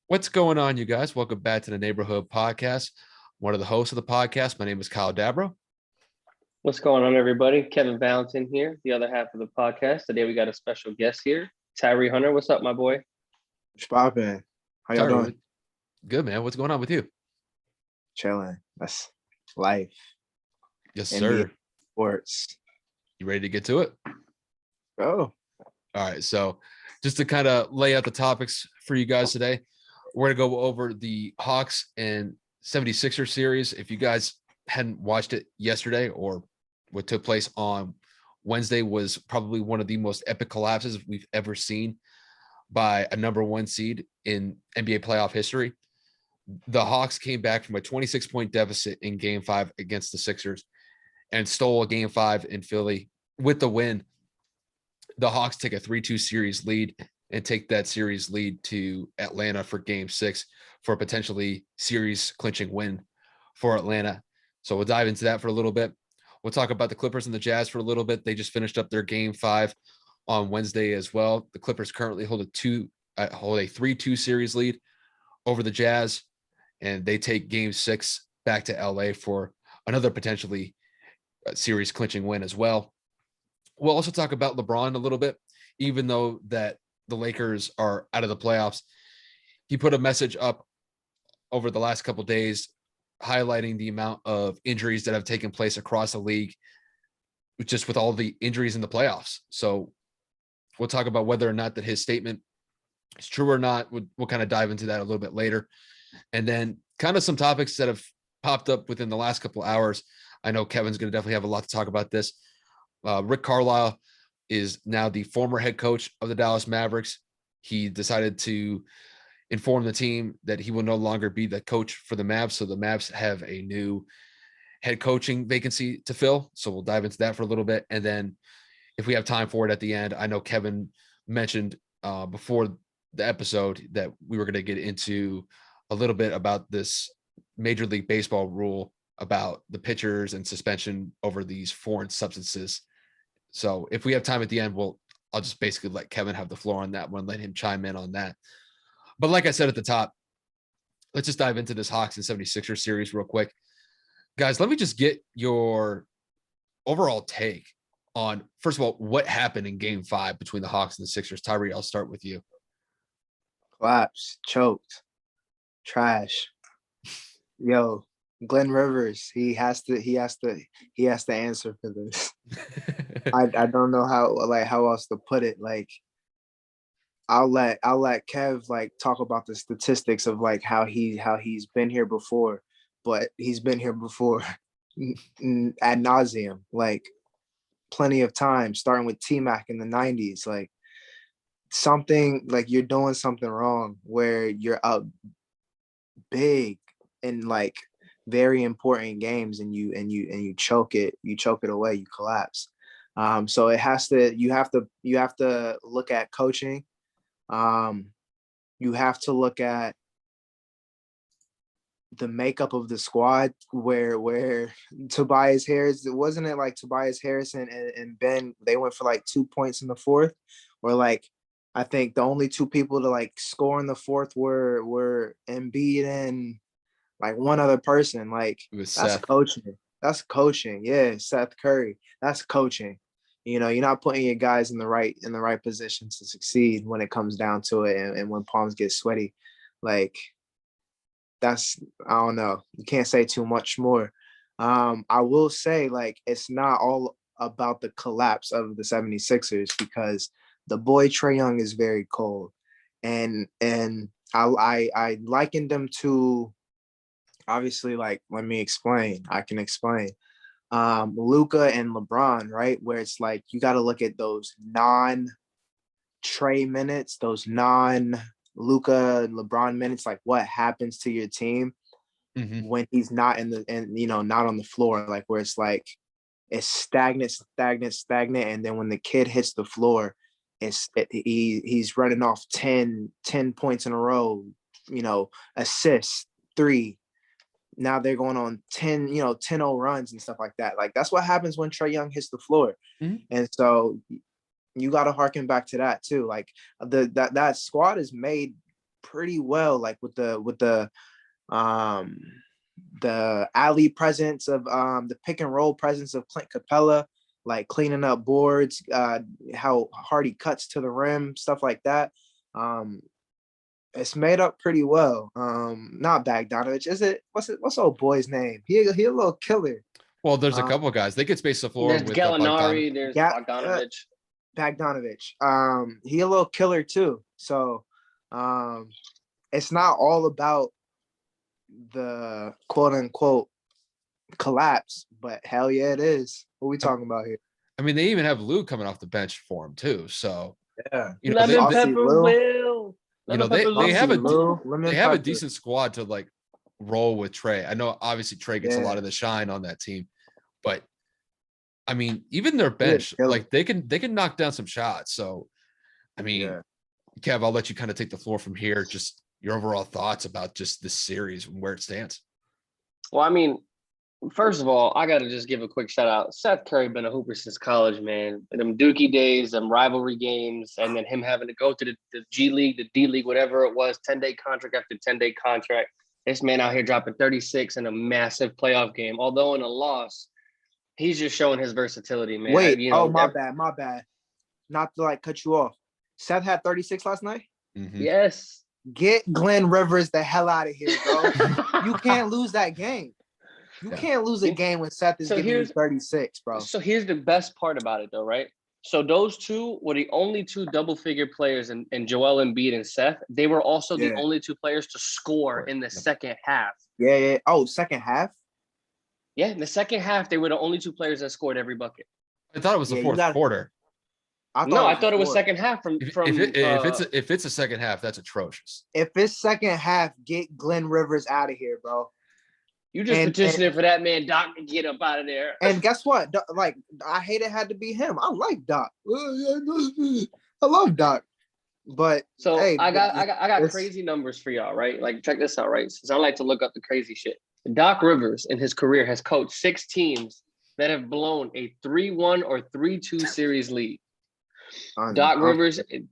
What's going on, you guys? Welcome back to the Neighborhood Podcast. One of the hosts of the podcast. My name is Kyle Dabro. What's going on, everybody? Kevin Valentin here, the other half of the podcast. Today we got a special guest here, Tyree Hunter. What's up, my boy? What's poppin'? How y'all Tyree, doing? good, man. What's going on with you? Chilling. That's life. Yes, NBA sir. sports. You ready to get to it? Oh, All right. So just to kind of lay out the topics for you guys today, we're going to go over the Hawks and 76ers series. If you guys hadn't watched it yesterday, or what took place on Wednesday was probably one of the most epic collapses we've ever seen by a number one seed in NBA playoff history. The Hawks came back from a 26-point deficit in game 5 against the Sixers and stole a game 5 in Philly with the win. The Hawks take a 3-2 series lead and take that series lead to Atlanta for game 6 for a potentially series clinching win for Atlanta. So we'll dive into that for a little bit. We'll talk about the Clippers and the Jazz for a little bit. They just finished up their game 5 on Wednesday as well. The Clippers currently hold a 3-2 series lead over the Jazz, and they take game 6 back to LA for another potentially series clinching win as well. We'll also talk about LeBron a little bit, even though that the Lakers are out of the playoffs. He put a message up over the last couple of days highlighting the amount of injuries that have taken place across the league, just with all the injuries in the playoffs. So we'll talk about whether or not that his statement is true or not. We'll kind of dive into that a little bit later. And then kind of some topics that have popped up within the last couple of hours. I know Kevin's going to definitely have a lot to talk about this. Rick Carlisle is now the former head coach of the Dallas Mavericks. He decided to inform the team that he will no longer be the coach for the Mavs. So the Mavs have a new head coaching vacancy to fill. So we'll dive into that for a little bit. And then if we have time for it at the end, I know Kevin mentioned before the episode that we were going to get into a little bit about this Major League Baseball rule about the pitchers and suspension over these foreign substances. So if we have time at the end, I'll just basically let Kevin have the floor on that one, let him chime in on that. But like I said at the top, let's just dive into this Hawks and 76ers series real quick. Guys, let me just get your overall take on, first of all, what happened in game 5 between the Hawks and the Sixers. Tyree, I'll start with you. collapse, choked, trash. Yo, Glenn Rivers, he has to answer for this. I don't know how else to put it. Like, I'll let Kev talk about the statistics of how he's been here before, but he's been here before ad nauseum, plenty of times, starting with T-Mac in the 90s. Something you're doing something wrong where you're up big in very important games and you choke it away, you collapse. So you have to look at coaching. You have to look at the makeup of the squad where Tobias Harris, wasn't it Tobias Harris and Ben, they went for 2 points in the fourth, or I think the only 2 people to score in the fourth were Embiid and one other person. It was That's Seth. coaching. That's coaching. Yeah, Seth Curry. That's coaching. You're not putting your guys in the right position to succeed when it comes down to it, and when palms get sweaty. That's, I don't know. You can't say too much more. I will say it's not all about the collapse of the 76ers, because the boy Trae Young is very cold, and I likened them to, obviously, let me explain. I can explain. Luka and LeBron, right? Where it's you got to look at those non-Trae minutes, those non-Luka and LeBron minutes, what happens to your team when he's not not on the floor, where it's stagnant, and then when the kid hits the floor, he's running off 10 points in a row, assists, 3. Now they're going on 10-0 runs and stuff like that. That's what happens when Trae Young hits the floor. And so you got to harken back to that too. That squad is made pretty well, like with the alley presence of the pick and roll presence of Clint Capella, like cleaning up boards, how hard he cuts to the rim, stuff like that. It's made up pretty well. Not Bogdanovich, is it? What's old boy's name? He a little killer. Well, there's a couple of guys. They could space the floor There's with Gallinari, there's Bogdanovich. Bogdanovich. He a little killer too. So it's not all about the quote unquote collapse, but hell yeah, it is. What we talking about here? I mean, they even have Lou coming off the bench for him too. So Yeah, you know, Lemon they, Pepper Will. you know, they have a decent squad to like roll with Trey. I know obviously Trey gets a lot of the shine on that team, but I mean, even their bench, like they can knock down some shots. So, I mean, Kev, I'll let you kind of take the floor from here. Just your overall thoughts about just this series and where it stands. Well, I mean, first of all, I got to just give a quick shout out. Seth Curry been a hooper since college, man. Them Dookie days, them rivalry games, and then him having to go to the G League, the D League, whatever it was, 10-day contract after 10-day contract. This man out here dropping 36 in a massive playoff game. Although in a loss, he's just showing his versatility, man. Wait, my bad. Not to like cut you off. Seth had 36 last night? Mm-hmm. Yes. Get Glenn Rivers the hell out of here, bro. You can't lose that game. You can't lose a game when Seth is giving you 36, bro. So here's the best part about it, though, right? So those two were the only two double-figure players in Joel Embiid and Seth. They were also the only two players to score in the second half. Yeah. Oh, second half? Yeah, in the second half, they were the only two players that scored every bucket. I thought it was the fourth quarter. I thought it was second half from if it's a second half, that's atrocious. If it's second half, get Glenn Rivers out of here, bro. You just petitioning for that man Doc to get up out of there. And guess what? Like, I hate it had to be him. I like Doc. I love Doc. But so hey, I got crazy numbers for y'all, right? Like, check this out, right? Since I like to look up the crazy shit. Doc Rivers in his career has coached 6 teams that have blown a 3-1 or 3-2 series lead. Doc Rivers in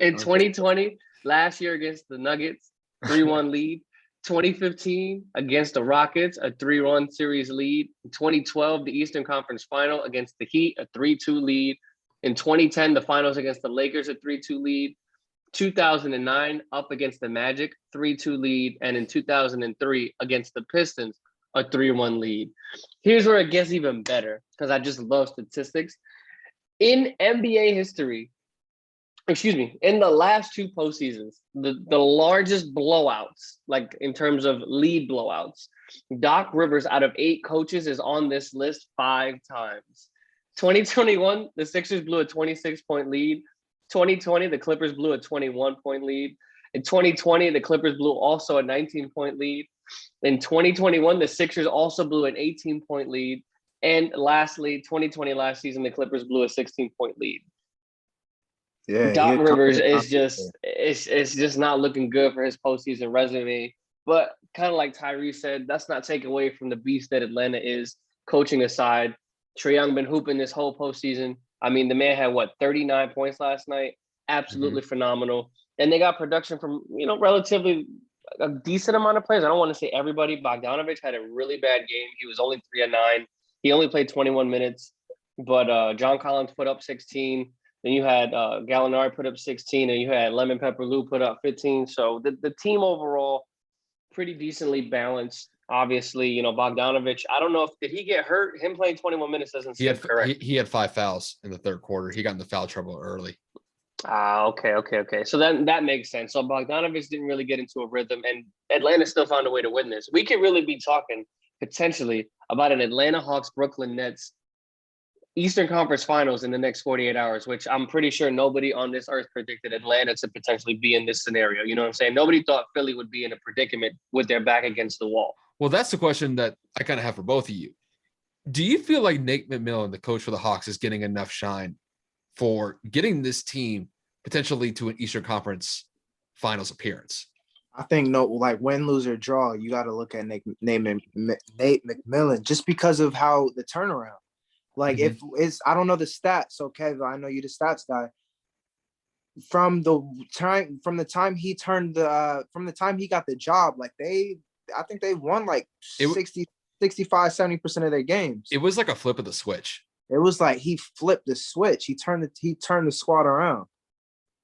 2020, last year against the Nuggets, 3-1 lead. 2015 against the Rockets, a 3-1 series lead. In 2012, the Eastern Conference Final against the Heat, a 3-2 lead. In 2010, the finals against the Lakers, a 3-2 lead. 2009, up against the Magic, 3-2 lead. And in 2003, against the Pistons, a 3-1 lead. Here's where it gets even better, because I just love statistics. In NBA history, in the last 2 postseasons, the largest blowouts, like in terms of lead blowouts, Doc Rivers out of 8 coaches is on this list 5 times. 2021, the Sixers blew a 26-point lead. 2020, the Clippers blew a 21-point lead. In 2020, the Clippers blew also a 19-point lead. In 2021, the Sixers also blew an 18-point lead. And lastly, 2020 last season, the Clippers blew a 16-point lead. Yeah, Doc Rivers is just it's just not looking good for his postseason resume. But kind of like Tyree said, that's not taken away from the beast that Atlanta is. Coaching aside, Trae Young been hooping this whole postseason. I mean, the man had 39 points last night. Absolutely phenomenal. And they got production from, relatively a decent amount of players. I don't want to say everybody. Bogdanovich had a really bad game. He was only 3 of 9. He only played 21 minutes. But John Collins put up 16. Then you had Gallinari put up 16, and you had Lemon Pepper Lou put up 15. So the team overall pretty decently balanced. Obviously, Bogdanovich, I don't know if did he get hurt? Him playing 21 minutes doesn't seem correct. He had 5 fouls in the third quarter. He got into foul trouble early. Okay. So then that makes sense. So Bogdanovich didn't really get into a rhythm, and Atlanta still found a way to win this. We could really be talking potentially about an Atlanta Hawks Brooklyn Nets Eastern Conference Finals in the next 48 hours, which I'm pretty sure nobody on this earth predicted Atlanta to potentially be in this scenario. You know what I'm saying? Nobody thought Philly would be in a predicament with their back against the wall. Well, that's the question that I kind of have for both of you. Do you feel like Nate McMillan, the coach for the Hawks, is getting enough shine for getting this team potentially to an Eastern Conference Finals appearance? I think win, lose, or draw, you got to look at Nate McMillan just because of how the turnaround. Like, if it's, I don't know the stats, so Kev, I know you the stats guy. from the time he turned from the time he got the job, like I think they won like 65-70% of their games. It was like a flip of the switch. It was like he flipped the switch. He turned the squad around.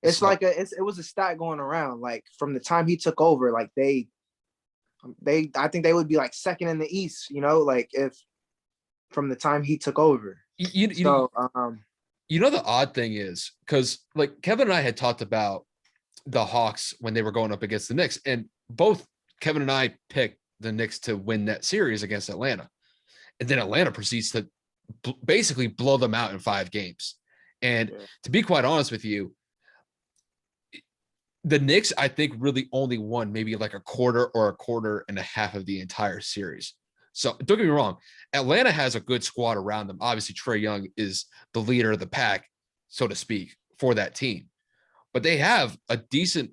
It's So- like it was a stat going around. Like from the time he took over, like I think they would be like second in the East, like if from the time he took over. You know, the odd thing is because like Kevin and I had talked about the Hawks when they were going up against the Knicks, and both Kevin and I picked the Knicks to win that series against Atlanta. And then Atlanta proceeds to basically blow them out in 5 games. And to be quite honest with you, the Knicks, I think, really only won maybe like a quarter or a quarter and a half of the entire series. So don't get me wrong, Atlanta has a good squad around them. Obviously, Trae Young is the leader of the pack, so to speak, for that team. But they have a decent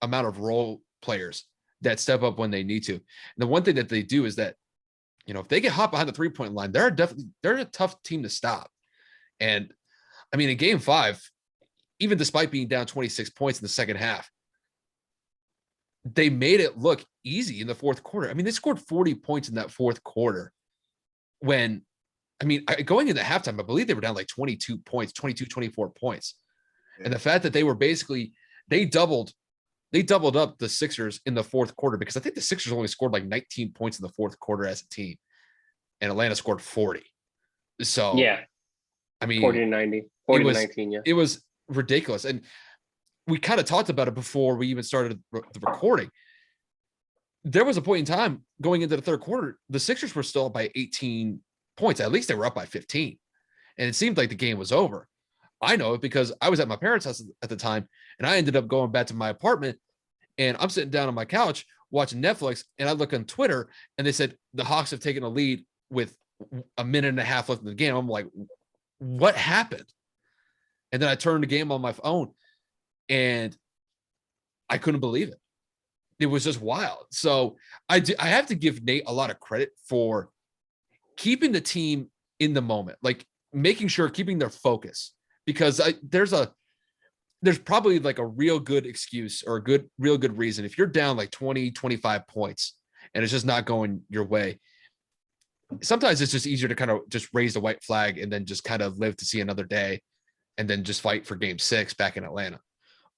amount of role players that step up when they need to. And the one thing that they do is that, if they get hot behind the 3-point line, they're a tough team to stop. And I mean, in game 5, even despite being down 26 points in the second half, they made it look easy in the fourth quarter. I mean, they scored 40 points in that fourth quarter when, going into halftime, I believe they were down like 22 points, 22, 24 points. Yeah. And the fact that they were basically, they doubled up the Sixers in the fourth quarter, because I think the Sixers only scored like 19 points in the fourth quarter as a team, and Atlanta scored 40. So, yeah, 40 to 90, 40 to 19. Yeah, it was ridiculous. And we kind of talked about it before we even started the recording. There was a point in time going into the third quarter, the Sixers were still up by 18 points. At least they were up by 15. And it seemed like the game was over. I know it because I was at my parents' house at the time, and I ended up going back to my apartment, and I'm sitting down on my couch watching Netflix, and I look on Twitter, and they said the Hawks have taken a lead with a minute and a half left in the game. I'm like, what happened? And then I turned the game on my phone, and I couldn't believe it. It was just wild. So I have to give Nate a lot of credit for keeping the team in the moment, like making sure, keeping their focus, because there's probably like a real good excuse or a real good reason. If you're down like 20, 25 points and it's just not going your way, sometimes it's just easier to kind of just raise the white flag and then just kind of live to see another day and then just fight for game 6 back in Atlanta.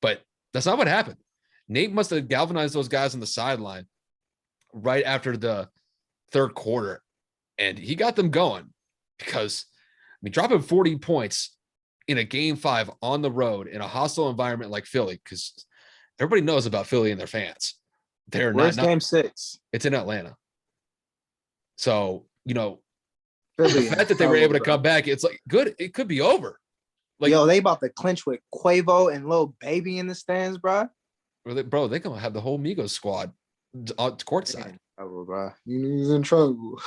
But that's not what happened. Nate must have galvanized those guys on the sideline right after the third quarter, and he got them going because, dropping 40 points in a game 5 on the road in a hostile environment like Philly, because everybody knows about Philly and their fans. Where's game 6? It's in Atlanta. So, Philly, the fact that they were able to come back, it's like good. It could be over. Like, yo, they about to clinch with Quavo and Lil Baby in the stands, bro. Bro, they gonna have the whole Migos squad courtside. Oh, bro, he's in trouble.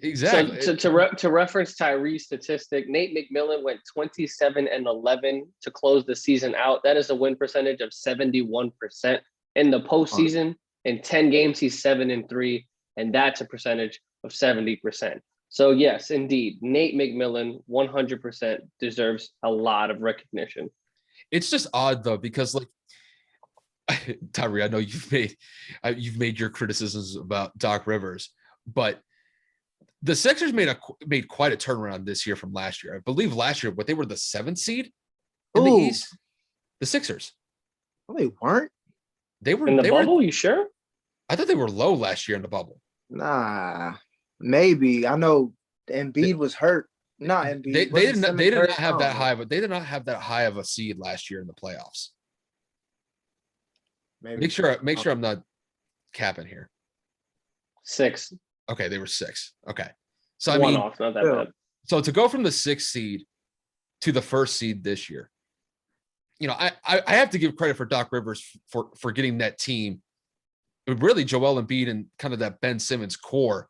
Exactly. So to reference Tyree's statistic, Nate McMillan went 27-11 to close the season out. That is a win percentage of 71%. In the postseason, in 10 games, he's 7-3, and that's a percentage of 70%. So yes, indeed, Nate McMillan 100% deserves a lot of recognition. It's just odd though, because like, Tyree, I know you've made your criticisms about Doc Rivers, but the Sixers made quite a turnaround this year from last year. I believe last year, they were the 7th seed in the East. The Sixers. No, they weren't. They were in the bubble. You sure? I thought they were low last year in the bubble. Nah, maybe. I know Embiid was hurt. Not Embiid. They did not have that high, but they did not have that high of a seed last year in the playoffs. Maybe. Make sure I'm not capping here. 6. Okay, they were 6. Okay. So I mean, not that bad. So to go from the 6th seed to the 1st seed this year, I have to give credit for Doc Rivers for getting that team, really Joel Embiid and kind of that Ben Simmons core,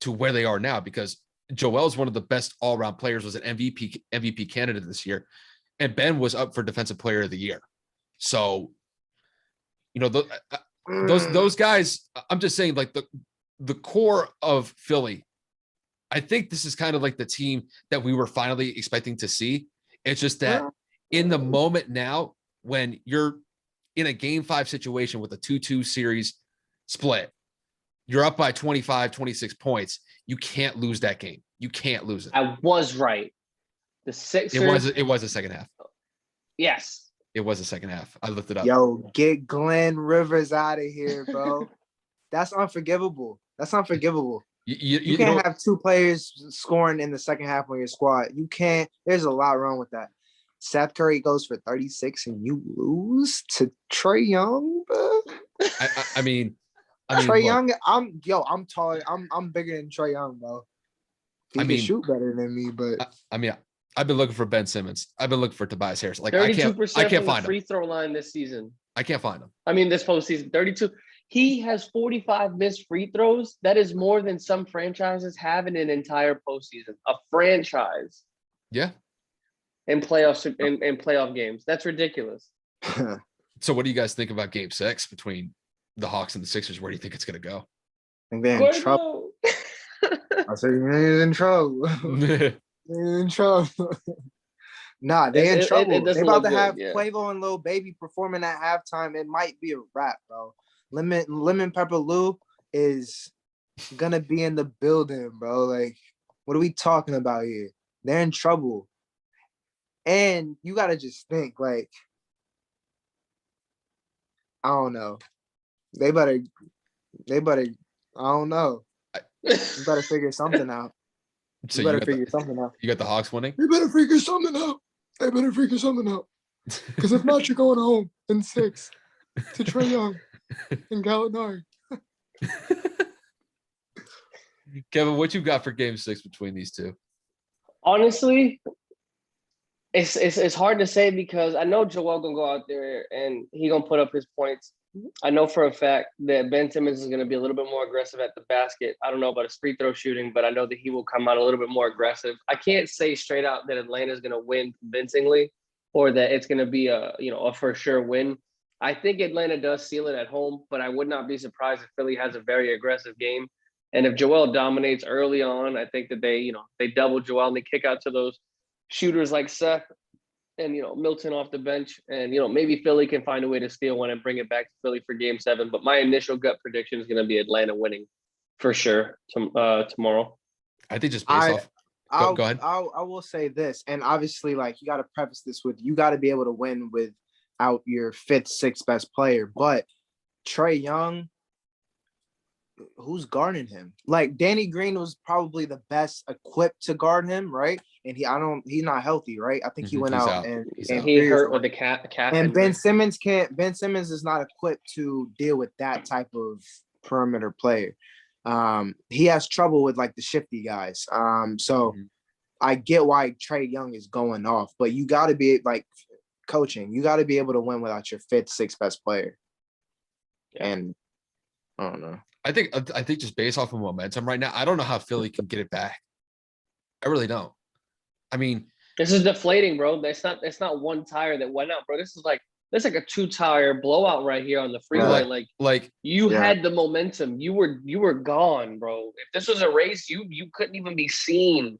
to where they are now, because Joel is one of the best all-around players, was an MVP candidate this year, and Ben was up for Defensive Player of the Year. So, those guys, I'm just saying, like the core of Philly, I think this is kind of like the team that we were finally expecting to see. It's just that in the moment now, when you're in a game 5 situation with a 2-2 series split, you're up by 25, 26 points. You can't lose that game. You can't lose it. I was right. The Sixers. It was the second half. Yes. It was the second half. I looked it up. Yo, get Glenn Rivers out of here, bro. That's unforgivable. That's unforgivable. You can't have 2 players scoring in the second half on your squad. You can't. There's a lot wrong with that. Seth Curry goes for 36 and you lose to Trae Young, bro. I mean, Trae Young. I'm taller. I'm bigger than Trae Young, bro. He can shoot better than me, but I've been looking for Ben Simmons. I've been looking for Tobias Harris. Like 32% I can't from find the free him. throw line this season. I can't find him. I mean, this postseason, 32. He has 45 missed free throws. That is more than some franchises have in an entire postseason. A franchise. Yeah. In playoffs in playoff games. That's ridiculous. So what do you guys think about game 6 between the Hawks and the Sixers? Where do you think it's going to go? I think they're in trouble. I said they're in trouble. They're in trouble. Nah, they in trouble. They about to have Preivews and Lil Baby performing at halftime. It might be a wrap, bro. Lemon Pepper Lou is gonna be in the building, bro. Like, what are we talking about here? They're in trouble. And you gotta just think, like, I don't know. They better, I don't know. You better figure something out. So you better figure something out. You got the Hawks winning? You better figure something out. Because if not, you're going home in 6 to Trae Young and Gallinari. Kevin, what you got for game 6 between these two? Honestly, it's hard to say because I know Joel gonna go out there and he gonna put up his points. I know for a fact that Ben Simmons is going to be a little bit more aggressive at the basket. I don't know about his free throw shooting, but I know that he will come out a little bit more aggressive. I can't say straight out that Atlanta is going to win convincingly or that it's going to be a for sure win. I think Atlanta does seal it at home, but I would not be surprised if Philly has a very aggressive game. And if Joel dominates early on, I think that they double Joel and they kick out to those shooters like Seth and Milton off the bench, and maybe Philly can find a way to steal one and bring it back to Philly for game 7. But my initial gut prediction is going to be Atlanta winning for sure tomorrow. I think just based off. Go ahead. I will say this, and obviously, like, you got to preface this with you got to be able to win without your 5th, 6th best player. But Trae Young, who's guarding him? Like, Danny Green was probably the best equipped to guard him, right? And he's not healthy, right? I think he went out and he hurt with the calf. And Ben Simmons is not equipped to deal with that type of perimeter player. He has trouble with like the shifty guys. I get why Trae Young is going off, but you got to be like coaching. You got to be able to win without your 5th, 6th best player. Yeah. And I don't know. I think just based off of momentum right now, I don't know how Philly can get it back. I really don't. I mean, this is deflating, bro. It's not one tire that went out, bro. This is like a 2-tire blowout right here on the freeway. Like you had the momentum. You were gone, bro. If this was a race, you couldn't even be seen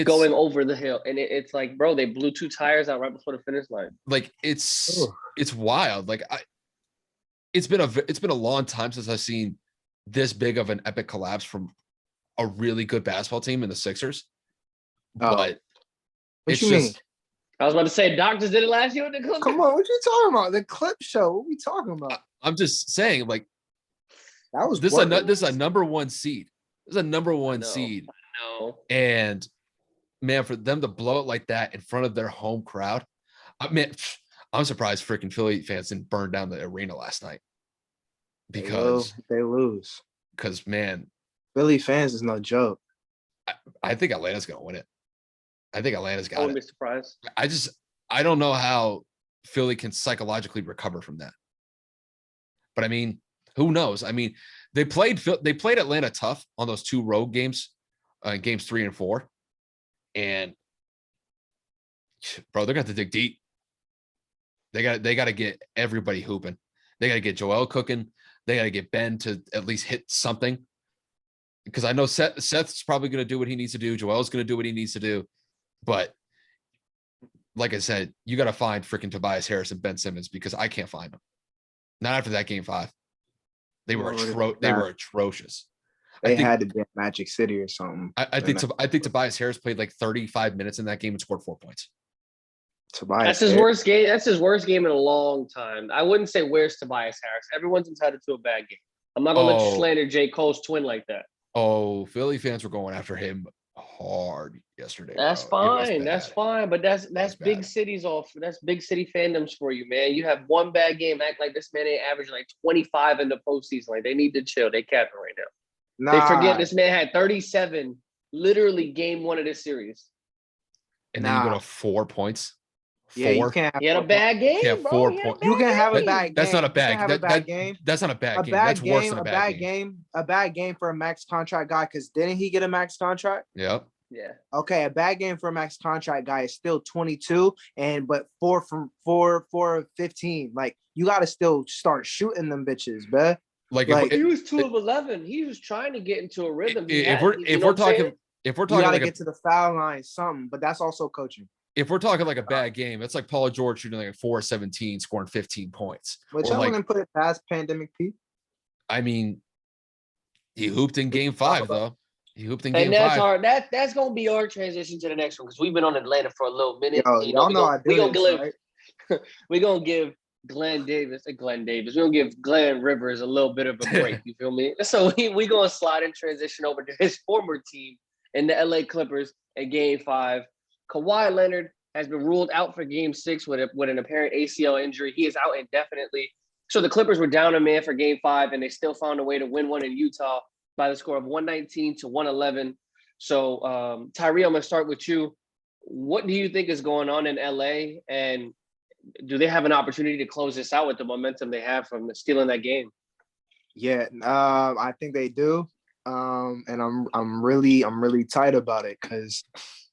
going over the hill. And it's like, bro, they blew 2 tires out right before the finish line. Like it's wild. Like it's been a long time since I've seen this big of an epic collapse from a really good basketball team in the Sixers. But what you mean? I was about to say, Doc just did it last year with the Clippers. Come on, what you talking about? The clip show. What we talking about? I'm just saying, like, that was this is a number 1 seed. This is a number 1 seed. No. And man, for them to blow it like that in front of their home crowd, I'm surprised freaking Philly fans didn't burn down the arena last night. Because they lose. Because man, Philly fans is no joke. I think Atlanta's gonna win it. I think Atlanta's got it. I wouldn't be surprised. I don't know how Philly can psychologically recover from that. But I mean, who knows? I mean, they played Atlanta tough on those 2 road games, games 3 and 4. And bro, they're gonna have to dig deep. They got to get everybody hooping. They got to get Joel cooking. They got to get Ben to at least hit something. Because I know Seth's probably going to do what he needs to do. Joel's going to do what he needs to do. But like I said, you got to find freaking Tobias Harris and Ben Simmons because I can't find them. Not after that game 5. They were atrocious. They had to be at Magic City or something. I think Tobias Harris played like 35 minutes in that game and scored 4 points. That's his worst game. That's his worst game in a long time. I wouldn't say where's Tobias Harris. Everyone's entitled to a bad game. I'm not gonna let you slander J. Cole's twin like that. Oh, Philly fans were going after him hard yesterday. That's fine. That's fine. But that's big cities off. That's big city fandoms for you, man. You have one bad game. Act like this man ain't averaging like 25 in the postseason. Like they need to chill. They capping right now. They forget this man had 37 literally game 1 of this series. And then you go to 4 points. 4. Yeah, you can't. He had a bad game. Yeah, 4 points. You can have a bad game. That's not a bad game. That's not a bad game. That's worse than a bad game. A bad game for a max contract guy because didn't he get a max contract? Yep. Yeah. Okay, a bad game for a max contract guy is still 22, but 4 of 15. Like you got to still start shooting them bitches, bruh. Like he was 2 of 11. He was trying to get into a rhythm. If we're talking, you gotta get to the foul line, something. But that's also coaching. If we're talking like a bad game, it's like Paul George shooting like 4-17, scoring 15 points. Which I wouldn't put it past Pandemic P. I mean, he hooped in game 5 though. He hooped in game 5. And that's hard. That's gonna be our transition to the next one because we've been on Atlanta for a little minute. We're gonna give Glenn Davis. We're gonna give Glenn Rivers a little bit of a break. You feel me? So we gonna slide and transition over to his former team in the LA Clippers in game 5. Kawhi Leonard has been ruled out for game 6 with an apparent ACL injury. He is out indefinitely. So the Clippers were down a man for game 5, and they still found a way to win one in Utah by the score of 119 to 111. So Tyree, I'm gonna start with you. What do you think is going on in LA? And do they have an opportunity to close this out with the momentum they have from stealing that game? Yeah, I think they do. And I'm really tight about it because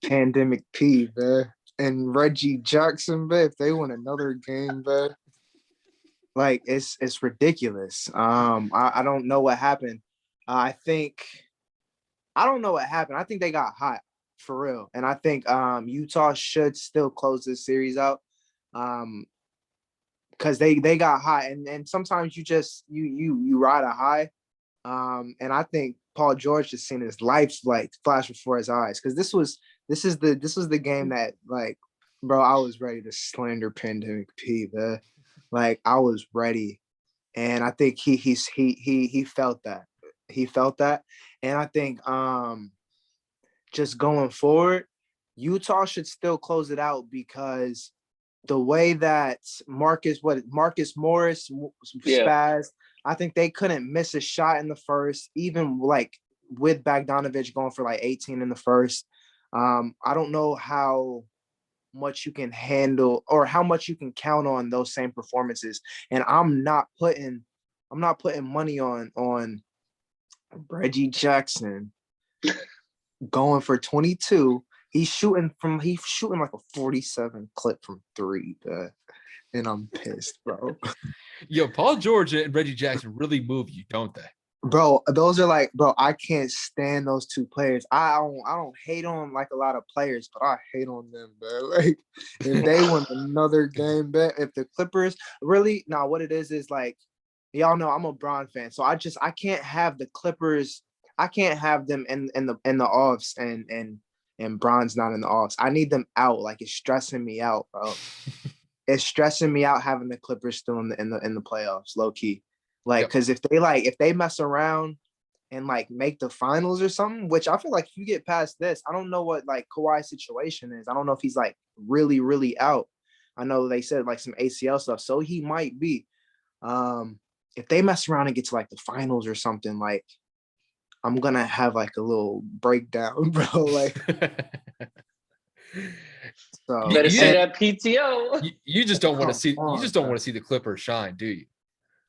Pandemic P, man, and Reggie Jackson, man, if they win another game, man, like it's ridiculous. I don't know what happened. I don't know what happened. I think they got hot for real, and I think Utah should still close this series out. Because they got hot, and sometimes you just you ride a high. And I think Paul George just seen his life like flash before his eyes because this was the game that like, bro, I was ready to slander Pandemic P, man. Like I was ready, and I think he felt that. He felt that, and I think just going forward, Utah should still close it out because the way that Marcus Morris spazzed, I think they couldn't miss a shot in the first, even like with Bogdanović going for like 18 in the first. I don't know how much you can handle or how much you can count on those same performances. And I'm not putting money on Reggie Jackson going for 22. He's shooting like a 47 clip from 3, and I'm pissed, bro. Yo, Paul George and Reggie Jackson really move you, don't they? Bro, those are like, bro, I can't stand those two players. I don't hate on like a lot of players, but I hate on them, bro. Like if they win another game, bet if the Clippers really what it is like, y'all know I'm a Bron fan, so I can't have the Clippers. I can't have them in the offs and Bron's not in the offs. I need them out. Like it's stressing me out, bro. It's stressing me out having the Clippers still in the playoffs, low key. Like, because if they mess around and like make the finals or something, which I feel like if you get past this, I don't know what like Kawhi's situation is. I don't know if he's like really, really out. I know they said like some ACL stuff, so he might be. If they mess around and get to like the finals or something, like I'm gonna have like a little breakdown, bro. Like, so better say that PTO. You just don't want to see. You just don't want to see the Clippers shine, do you?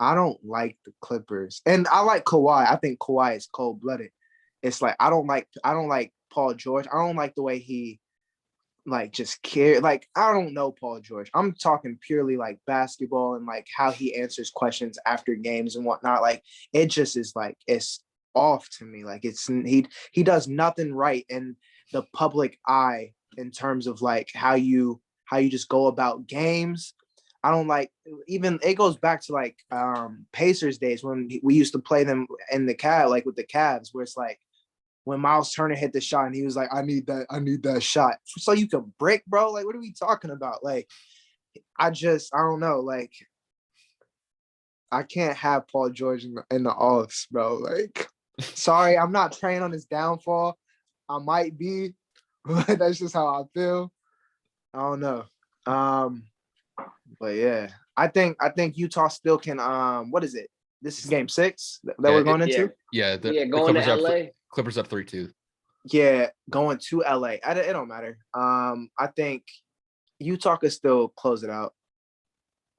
I don't like the Clippers, and I like Kawhi. I think Kawhi is cold-blooded. It's like I don't like Paul George. I don't like the way he like just care. Like I don't know Paul George. I'm talking purely like basketball and like how he answers questions after games and whatnot. Like it just is like it's off to me. Like it's he does nothing right in the public eye in terms of like how you how you just go about games. I don't like, even it goes back to like Pacers days when we used to play them in the Cavs, like with the Cavs, where it's like when Miles Turner hit the shot and he was like, I need that shot. So you can break, bro. Like, what are we talking about? Like, I don't know. Like, I can't have Paul George in the offs, bro. Like, sorry, I'm not praying on his downfall. I might be, but that's just how I feel. I don't know. But yeah, I think Utah still can. What is it? This is game 6 that we're going into. The going Clippers to LA. Clippers up 3-2. Yeah, going to LA. It don't matter. I think Utah could still close it out.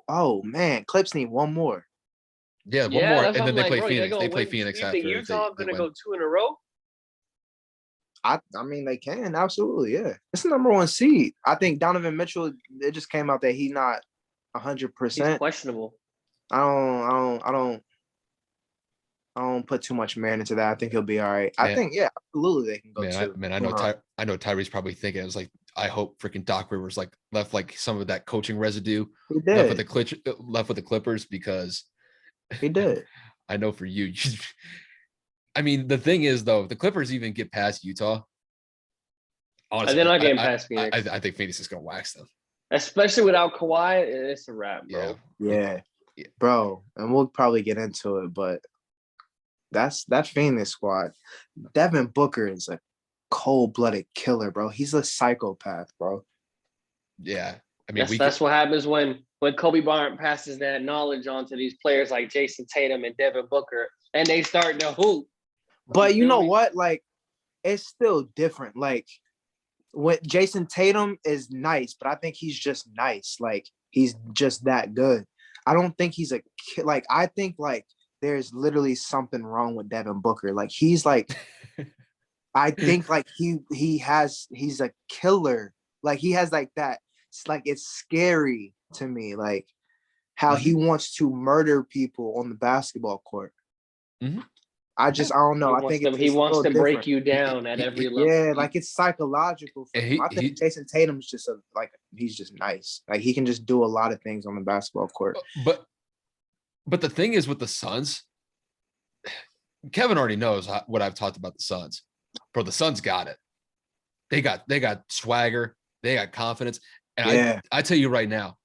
Oh man, Clips need one more. Yeah, one more, that's and what then I'm they like, play bro, Phoenix. They play win. Phoenix You after. think Utah they gonna win. go 2 in a row? I mean, they can absolutely. Yeah, it's the number 1 seed. I think Donovan Mitchell. It just came out that he's not 100%. He's questionable. I don't put too much man into that. I think he'll be all right. I think, yeah, absolutely they can go too. I know Tyree's probably thinking, it was like, I hope freaking Doc Rivers like left like some of that coaching residue left with the Clippers, because he did. I know for you, I mean, the thing is though, if the Clippers even get past Utah, honestly, they're not getting past Phoenix. I think Phoenix is gonna wax them, especially without Kawhi. It's a wrap, bro. Yeah, bro, and we'll probably get into it, but that's Phoenix squad. Devin Booker is a cold-blooded killer, bro. He's a psychopath, bro. Yeah, I mean, that's what happens when Kobe Bryant passes that knowledge on to these players like Jason Tatum and Devin Booker, and they start to hoop. But you know what? Like, it's still different. Like, when Jason Tatum is nice, but I think he's just nice. Like, he's just that good. I don't think he's like, I think like there's literally something wrong with Devin Booker. Like, he's like, I think like he's a killer. Like, he has like that. It's like, it's scary to me. Like, how he wants to murder people on the basketball court. Mm-hmm. I don't know. I think he wants to break you down at every level. Yeah, like it's psychological for him. I think Jason Tatum's just he's just nice. Like, he can just do a lot of things on the basketball court. But the thing is with the Suns, Kevin already knows what I've talked about the Suns. Bro, the Suns got it. They got swagger. They got confidence. And I tell you right now,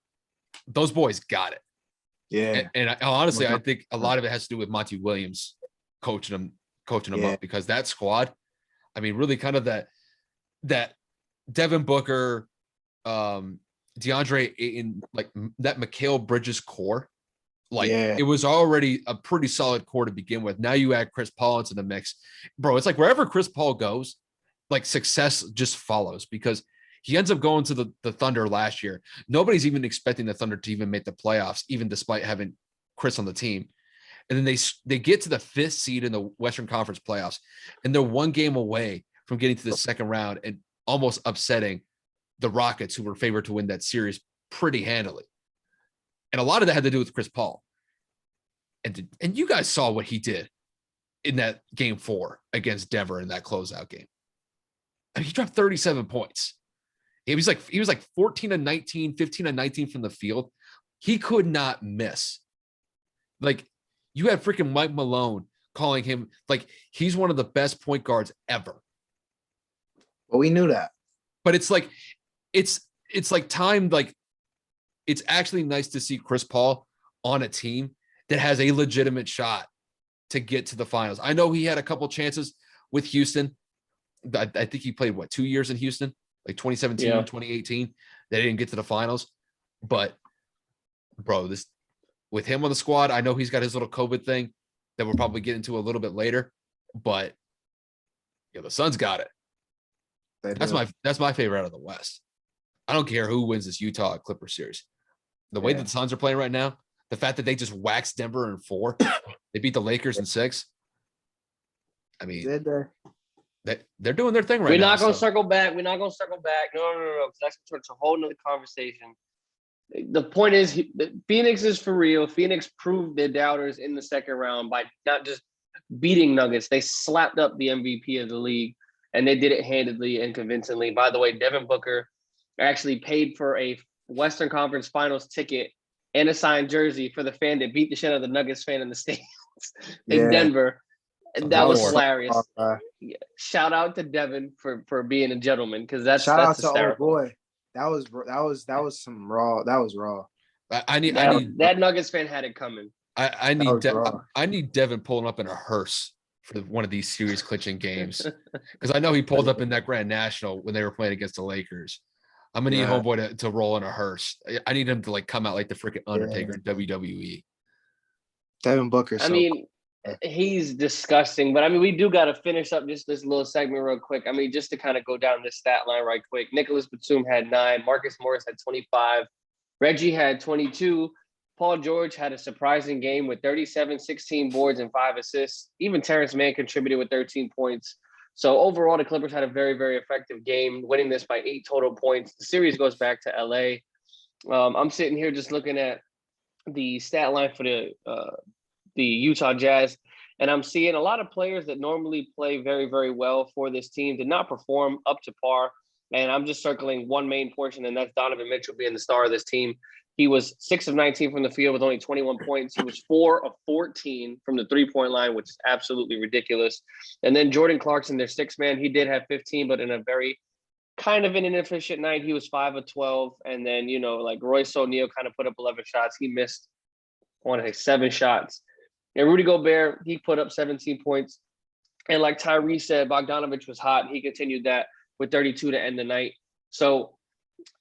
those boys got it. Yeah. And honestly, I think a lot of it has to do with Monty Williams coaching them up, because that squad, I mean, really kind of that Devin Booker, DeAndre Ayton, like that Mikal Bridges core, like it was already a pretty solid core to begin with. Now you add Chris Paul into the mix, bro. It's like wherever Chris Paul goes, like success just follows, because he ends up going to the Thunder last year. Nobody's even expecting the Thunder to even make the playoffs, even despite having Chris on the team. And then they get to the 5th seed in the Western Conference playoffs, and they're 1 game away from getting to the second round and almost upsetting the Rockets, who were favored to win that series pretty handily. And a lot of that had to do with Chris Paul. And you guys saw what he did in that game 4 against Denver in that closeout game. I mean, he dropped 37 points. He was like 14 and 19, 15 and 19 from the field. He could not miss. Like, you had freaking Mike Malone calling him like he's one of the best point guards ever. Well, we knew that. But it's like time, like it's actually nice to see Chris Paul on a team that has a legitimate shot to get to the finals. I know he had a couple chances with Houston. I think he played 2 years in Houston, like 2017, 2018. They didn't get to the finals. But bro, with him on the squad, I know he's got his little COVID thing that we'll probably get into a little bit later, but the Suns got it. That's my favorite out of the West. I don't care who wins this Utah Clippers series. The way that the Suns are playing right now, the fact that they just waxed Denver in 4, they beat the Lakers in 6. I mean, they're doing their thing right now. We're not going to circle back. We're not going to circle back. No. That's a whole nother conversation. The point is, Phoenix is for real. Phoenix proved their doubters in the second round by not just beating Nuggets. They slapped up the MVP of the league, and they did it handedly and convincingly. By the way, Devin Booker actually paid for a Western Conference Finals ticket and a signed jersey for the fan that beat the shit out of the Nuggets fan in the stands in Denver. Sounds That was hardcore. hilarious. Oh, Yeah. Shout out to Devin for being a gentleman, because that's shout out to hysterical. old boy. That was some raw. That was raw. I need That Nuggets fan had it coming. I That was raw. I need Devin pulling up in a hearse for one of these series clinching games, because I know he pulled up in that Grand National when they were playing against the Lakers. I'm gonna need Yeah. homeboy to roll in a hearse. I need him to like come out like the freaking Undertaker in WWE. Devin Booker. I mean, he's disgusting, but I mean, we do got to finish up just this little segment real quick. I mean, just to kind of go down this stat line right quick. Nicholas Batum had 9. Marcus Morris had 25. Reggie had 22. Paul George had a surprising game with 37, 16 boards, and 5 assists. Even Terrence Mann contributed with 13 points. So overall, the Clippers had a very, very effective game, winning this by 8 total points. The series goes back to LA. I'm sitting here just looking at the stat line for the Utah Jazz, and I'm seeing a lot of players that normally play very, very well for this team did not perform up to par. And I'm just circling one main portion, and that's Donovan Mitchell being the star of this team. He was 6 of 19 from the field with only 21 points. He was 4 of 14 from the three-point line, which is absolutely ridiculous. And then Jordan Clarkson, their sixth man, he did have 15, but in a very kind of an inefficient night, he was 5 of 12. And then, like Royce O'Neal kind of put up 11 shots. He missed, I want to say, 7 shots. And Rudy Gobert, he put up 17 points. And like Tyree said, Bogdanovich was hot. He continued that with 32 to end the night. So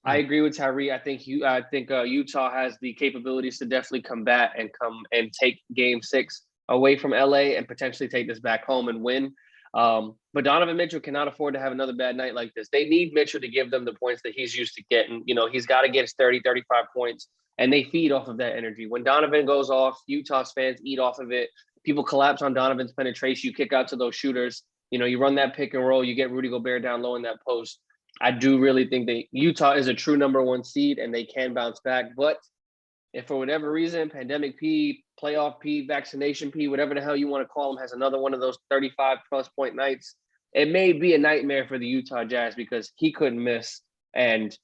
I agree with Tyree. I think Utah has the capabilities to definitely combat and come and take Game 6 away from LA and potentially take this back home and win. But Donovan Mitchell cannot afford to have another bad night like this. They need Mitchell to give them the points that he's used to getting. He's got to get his 30, 35 points, and they feed off of that energy. When Donovan goes off, Utah's fans eat off of it. People collapse on Donovan's penetration. You kick out to those shooters. You run that pick and roll. You get Rudy Gobert down low in that post. I do really think that Utah is a true number 1 seed and they can bounce back. But if for whatever reason, pandemic P, playoff P, vaccination P, whatever the hell you want to call them, has another one of those 35-plus point nights, it may be a nightmare for the Utah Jazz because he couldn't miss. And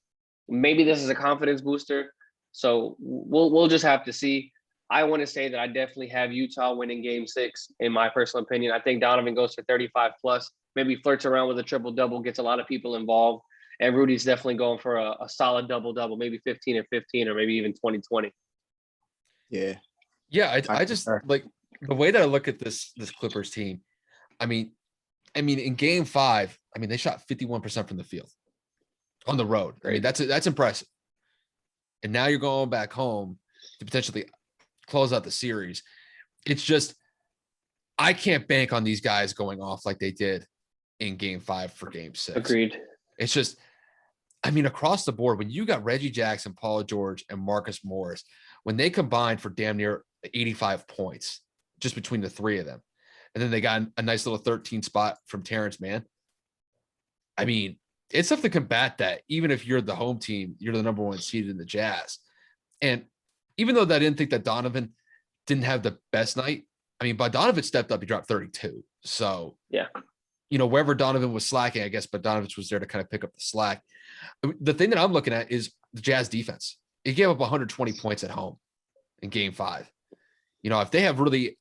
maybe this is a confidence booster. So we'll just have to see. I want to say that I definitely have Utah winning Game 6, in my personal opinion. I think Donovan goes for 35-plus, maybe flirts around with a triple-double, gets a lot of people involved. And Rudy's definitely going for a solid double-double, maybe 15 and 15 or maybe even 20-20. Yeah. Yeah, I just like the way that I look at this Clippers team. I mean, in Game 5, they shot 51% from the field on the road. I mean, that's impressive. And now you're going back home to potentially close out the series. It's just, I can't bank on these guys going off like they did in Game 5 for Game 6. Agreed. It's just, across the board, when you got Reggie Jackson, Paul George, and Marcus Morris, when they combined for damn near 85 points just between the three of them, and then they got a nice little 13 spot from Terrence Mann. It's tough to combat that, even if you're the home team, you're the number 1 seed in the Jazz. And even though I didn't think that Donovan didn't have the best night, Bogdanovich stepped up, he dropped 32. So, yeah. Wherever Donovan was slacking, I guess Bogdanovich was there to kind of pick up the slack. The thing that I'm looking at is the Jazz defense. He gave up 120 points at home in Game 5. If they have really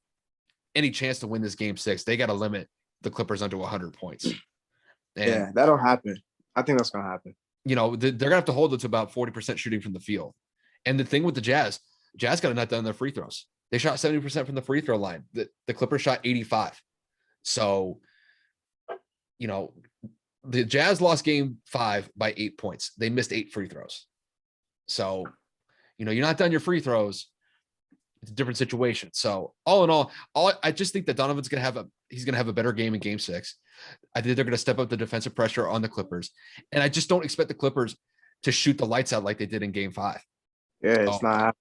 any chance to win this Game 6, they got to limit the Clippers under 100 points. And, yeah, that'll happen. I think that's going to happen. They're going to have to hold it to about 40% shooting from the field. And the thing with the Jazz got to nut down their free throws. They shot 70% from the free throw line. The Clippers shot 85. So, the Jazz lost Game 5 by 8 points. They missed 8 free throws. So, you're not done your free throws. It's a different situation. So all in all, I just think that Donovan's going to have a better game in Game 6. I think they're going to step up the defensive pressure on the Clippers. And I just don't expect the Clippers to shoot the lights out like they did in Game 5. Yeah, it's not.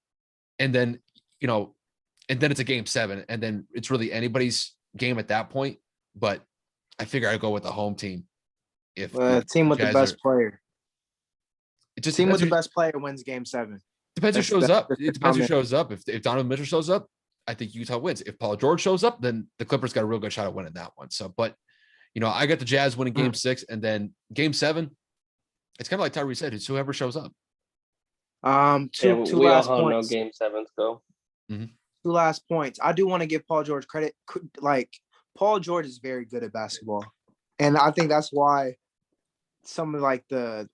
And then, it's a Game 7, and then it's really anybody's game at that point. But I figure I'd go with the home team. If team with the best player. Team with the best player wins Game 7. Depends who shows up. It depends who shows up. If Donovan Mitchell shows up, I think Utah wins. If Paul George shows up, then the Clippers got a real good shot at winning that one. So, but I got the Jazz winning Game 6, and then Game 7. It's kind of like Tyree said, it's whoever shows up. Two we all last know points. Game 7's go. Two last points. I do want to give Paul George credit. Like, Paul George is very good at basketball, and I think that's why some of like the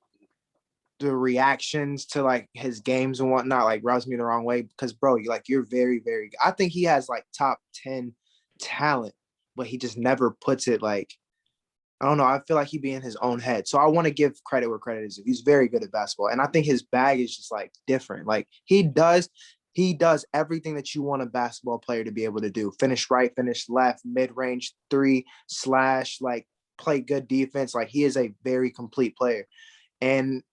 reactions to like his games and whatnot like rubs me the wrong way, because bro, you're very, very, I think he has like top 10 talent, but he just never puts it like, I don't know. I feel like he'd be in his own head. So I want to give credit where credit is. He's very good at basketball. And I think his bag is just like different. Like he does everything that you want a basketball player to be able to do. Finish right, finish left, mid-range, three, slash, like play good defense. Like he is a very complete player. And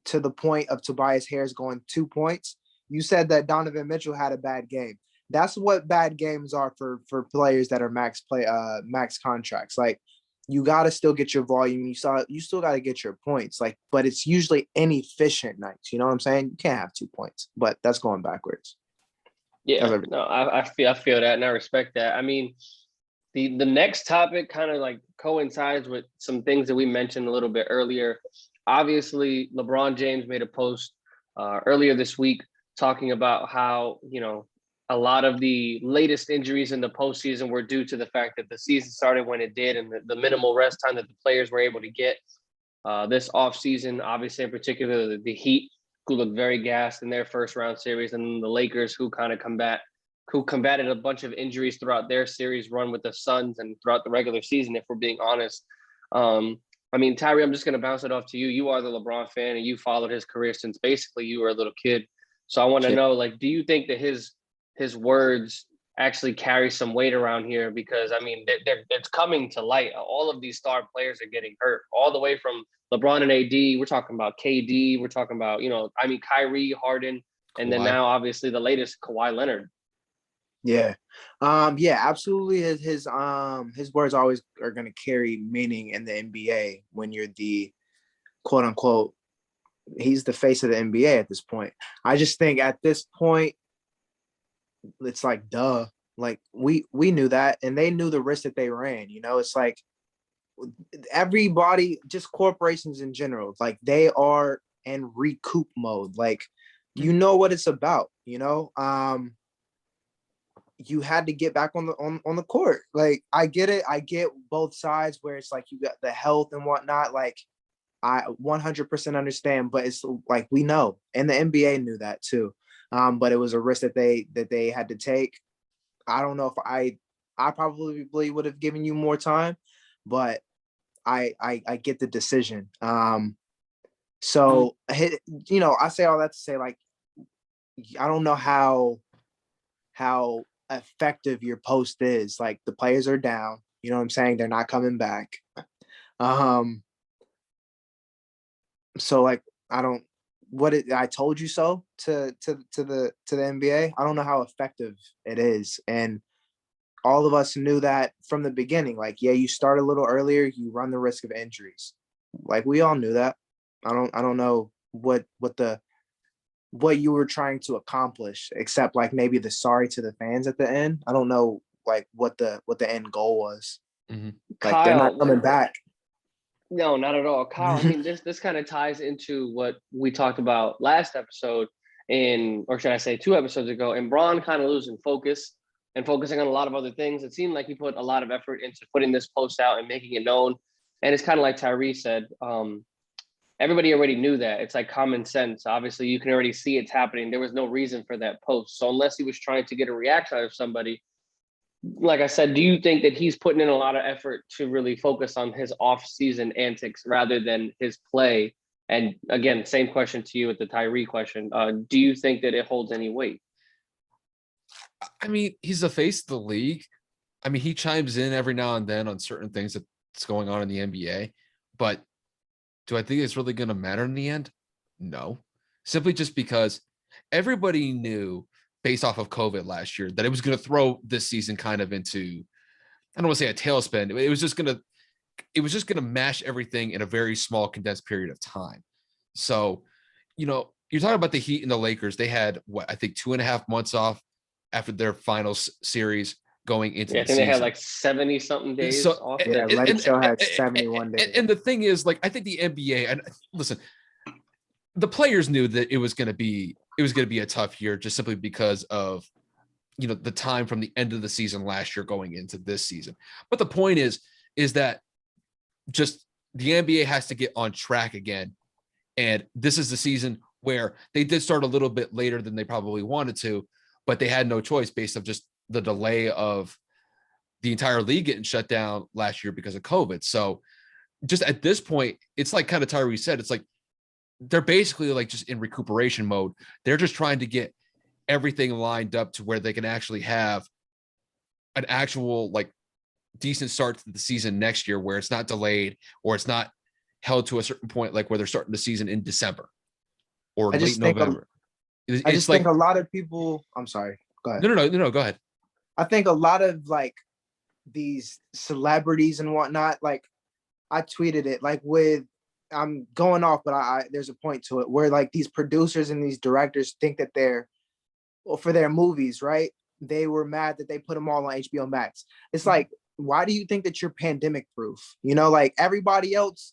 to the point of Tobias Harris going 2 points, you said that Donovan Mitchell had a bad game. That's what bad games are for players that are max contracts. Like, you got to still get your volume. You still got to get your points. Like, but it's usually inefficient nights. You know what I'm saying? You can't have 2 points, but that's going backwards. Yeah, no, I feel that, and I respect that. I mean, the next topic kind of like coincides with some things that we mentioned a little bit earlier. Obviously, LeBron James made a post earlier this week talking about how, a lot of the latest injuries in the postseason were due to the fact that the season started when it did, and the minimal rest time that the players were able to get this offseason. Obviously, in particular, the Heat, who looked very gassed in their first round series, and the Lakers, who combated a bunch of injuries throughout their series run with the Suns and throughout the regular season, if we're being honest. I mean, Tyree, I'm just going to bounce it off to you. You are the LeBron fan, and you followed his career since basically you were a little kid. So I want to know, like, do you think that his words actually carry some weight around here? Because, I mean, it's coming to light. All of these star players are getting hurt, all the way from LeBron and AD. We're talking about KD. We're talking about, Kyrie, Harden, and then now, obviously, the latest, Kawhi Leonard. Yeah. Absolutely. His words always are going to carry meaning in the NBA when you're the quote unquote, he's the face of the NBA at this point. I just think at this point, it's like, duh, like we knew that, and they knew the risk that they ran. It's like everybody, just corporations in general, like they are in recoup mode. Like, you know what it's about, you had to get back on the court. Like, I get it. I get both sides where it's like you got the health and whatnot. Like, I 100% understand, but it's like, we know, and the NBA knew that too. But it was a risk that they had to take. I don't know if I probably would have given you more time, but I get the decision. So I say all that to say, like, I don't know how effective your post is. Like, the players are down, you know what I'm saying? They're not coming back. So like, I told you so to the NBA. I don't know how effective it is. And all of us knew that from the beginning. Like, yeah, you start a little earlier, you run the risk of injuries. Like, we all knew that. I don't know what you were trying to accomplish, except like maybe the sorry to the fans at the end. I don't know like what the end goal was. Mm-hmm. Like, Kyle, they're not coming back. No, not at all. Kyle, I mean, this kind of ties into what we talked about last episode, or should I say 2 episodes ago, and Braun kind of losing focus and focusing on a lot of other things. It seemed like he put a lot of effort into putting this post out and making it known. And it's kind of like Tyree said, everybody already knew that. It's like common sense. Obviously, you can already see it's happening. There was no reason for that post. So unless he was trying to get a reaction out of somebody, like I said, do you think that he's putting in a lot of effort to really focus on his off-season antics rather than his play? And again, same question to you with the Tyree question. Do you think that it holds any weight? I mean, he's the face of the league. I mean, he chimes in every now and then on certain things that's going on in the NBA, but do I think it's really going to matter in the end? No, simply just because everybody knew based off of COVID last year that it was going to throw this season kind of into, I don't want to say a tailspin. It was just going to mash everything in a very small condensed period of time. So, you're talking about the Heat and the Lakers. They had I think 2.5 months off after their finals series. going into Yeah, I the think they had season. like 70 something days So off. Yeah, Leg Show had 71 days. and the thing is, like, I think the NBA, and listen, the players knew that it was going to be a tough year just simply because of, you know, the time from the end of the season last year going into this season. But the point is that just the NBA has to get on track again. And this is the season where they did start a little bit later than they probably wanted to, but they had no choice based on just the delay of the entire league getting shut down last year because of COVID. So just at this point, it's like kind of Tyree said, it's like they're basically like just in recuperation mode. They're just trying to get everything lined up to where they can actually have an actual like decent start to the season next year where it's not delayed or it's not held to a certain point, like where they're starting the season in December or late November. I just think a lot of people, I'm sorry, go ahead. No, go ahead. I think a lot of like these celebrities and whatnot, like I tweeted it, like with, I'm going off, but I there's a point to it where like these producers and these directors think that they're, well, for their movies, right? They were mad that they put them all on HBO Max. It's like, why do you think that you're pandemic proof? You know, like everybody else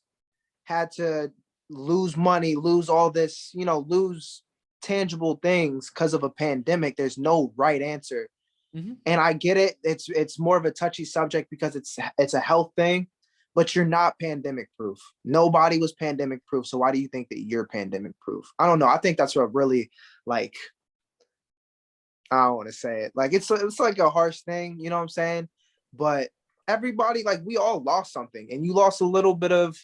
had to lose money, lose all this, you know, lose tangible things because of a pandemic. There's no right answer. Mm-hmm. And I get it. It's more of a touchy subject because it's a health thing, but you're not pandemic proof. Nobody was pandemic proof. So why do you think that you're pandemic proof? I don't know. I think that's a really like, I don't want to say it. Like it's like a harsh thing, you know what I'm saying? But everybody, like we all lost something, and you lost a little bit of,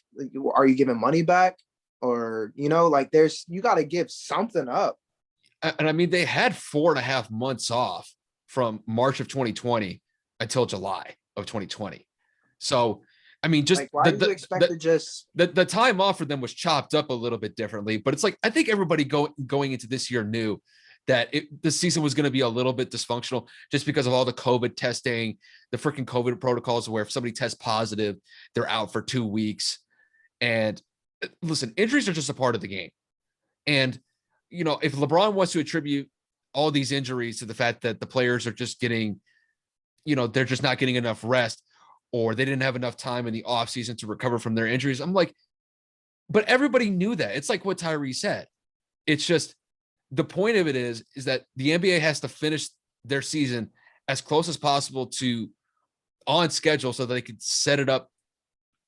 are you giving money back? Or, you know, like you got to give something up. And I mean, they had 4.5 months off from March of 2020 until July of 2020. So, I mean, just like, why do you expect to just the time off for them was chopped up a little bit differently, but it's like, I think everybody going into this year knew that the season was going to be a little bit dysfunctional just because of all the COVID testing, the freaking COVID protocols where if somebody tests positive, they're out for 2 weeks. And listen, injuries are just a part of the game. And, you know, if LeBron wants to attribute all these injuries to the fact that the players are just getting, you know, they're just not getting enough rest or they didn't have enough time in the offseason to recover from their injuries, I'm like, but everybody knew that. It's like what Tyree said. It's just, the point of it is that the NBA has to finish their season as close as possible to on schedule so that they can set it up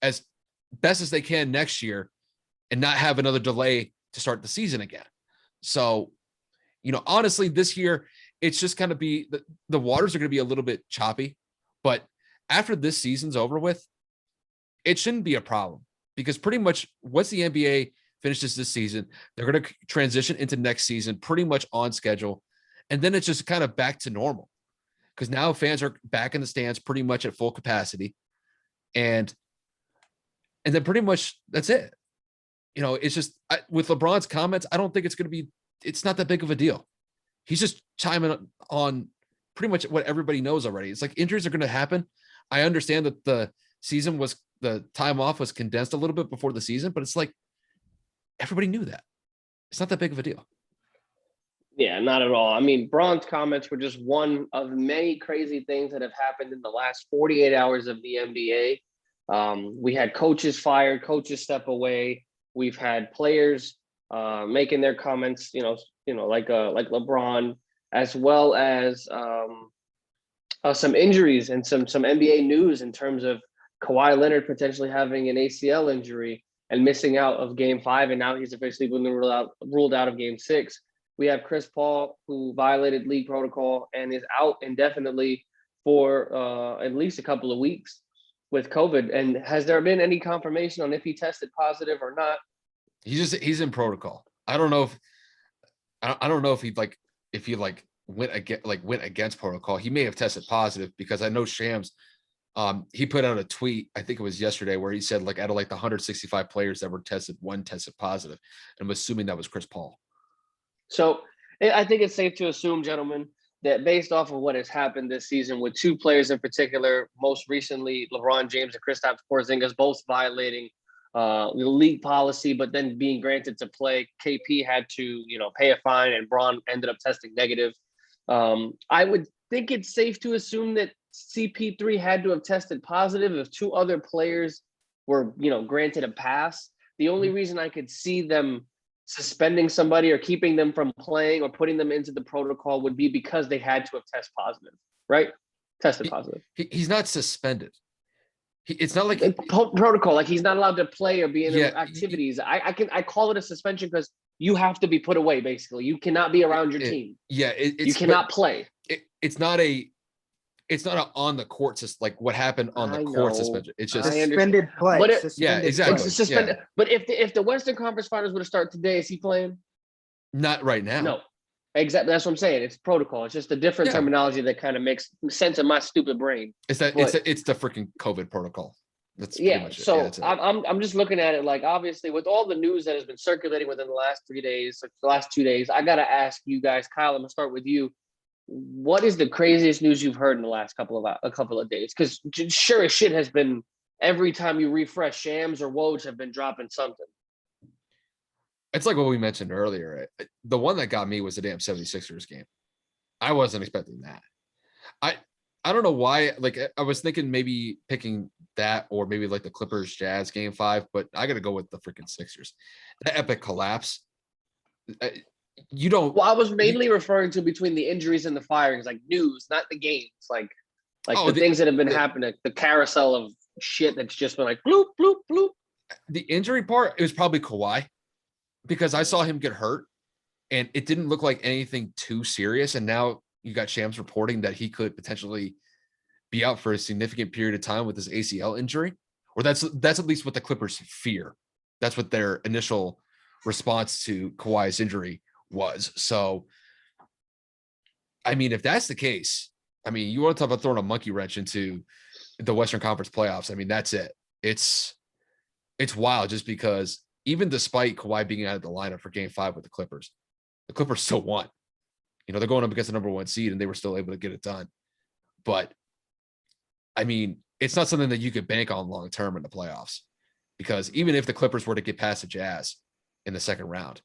as best as they can next year and not have another delay to start the season again. So, you know, honestly, this year, it's just going to be, the waters are going to be a little bit choppy, but after this season's over with, it shouldn't be a problem because pretty much once the NBA finishes this season, they're going to transition into next season pretty much on schedule. And then it's just kind of back to normal because now fans are back in the stands pretty much at full capacity. And then pretty much that's it. You know, it's just with LeBron's comments, I don't think it's not that big of a deal. He's just chiming on pretty much what everybody knows already. It's like injuries are going to happen. I understand that the time off was condensed a little bit before the season, but it's like everybody knew that. It's not that big of a deal. Yeah, not at all. I mean, Braun's comments were just one of many crazy things that have happened in the last 48 hours of the NBA. We had coaches fired, coaches step away. We've had players making their comments, like LeBron, as well as some injuries and some NBA news in terms of Kawhi Leonard potentially having an ACL injury and missing out of Game 5, and now he's officially been ruled out of Game 6. We have Chris Paul, who violated league protocol and is out indefinitely for at least a couple of weeks with COVID. And has there been any confirmation on if he tested positive or not? He's in protocol. I don't know if he went against protocol. He may have tested positive because I know Shams. He put out a tweet, I think it was yesterday, where he said like out of like the 165 players that were tested, one tested positive. And I'm assuming that was Chris Paul. So I think it's safe to assume, gentlemen, that based off of what has happened this season with two players in particular, most recently LeBron James and Kristaps Porzingis, both violating the league policy, but then being granted to play. KP had to, pay a fine, and Braun ended up testing negative. I would think it's safe to assume that CP3 had to have tested positive if 2 other players were, granted a pass. The only reason I could see them suspending somebody or keeping them from playing or putting them into the protocol would be because they had to have tested positive, right? Tested positive. He's not suspended. It's not like protocol, like he's not allowed to play or be in Yeah, activities. I call it a suspension because you have to be put away. Basically, you cannot be around your team. Yeah, you cannot play. It's not a on the court, just like what happened on the court suspension. It's just suspended play. But exactly. It's suspended. Yeah. But if the Western Conference Finals would have started today, is he playing? Not right now. No, exactly. That's what I'm saying. It's protocol. It's just a different terminology that kind of makes sense in my stupid brain. It's the freaking COVID protocol. That's pretty much it. So I'm just looking at it like, obviously with all the news that has been circulating within the last 3 days, like the last 2 days, I gotta ask you guys, Kyle. I'm gonna start with you. What is the craziest news you've heard in the last couple of days? Because sure as shit has been, every time you refresh, Shams or Woj have been dropping something. It's like what we mentioned earlier. The one that got me was the damn 76ers game. I wasn't expecting that. I don't know why. Like, I was thinking maybe picking that or maybe like the Clippers Jazz game 5, but I got to go with the freaking Sixers. The epic collapse. You don't. Well, I was mainly referring to between the injuries and the firings, like news, not the games, like the things that have been happening, the carousel of shit that's just been like bloop bloop bloop. The injury part, it was probably Kawhi, because I saw him get hurt, and it didn't look like anything too serious. And now you got Shams reporting that he could potentially be out for a significant period of time with his ACL injury, or that's at least what the Clippers fear. That's what their initial response to Kawhi's injury was. So, I mean, if that's the case, I mean, you want to talk about throwing a monkey wrench into the Western Conference playoffs. I mean, that's it. It's wild, just because even despite Kawhi being out of the lineup for game 5 with the Clippers still won. They're going up against the number 1 seed and they were still able to get it done. But I mean, it's not something that you could bank on long-term in the playoffs, because even if the Clippers were to get past the Jazz in the second round,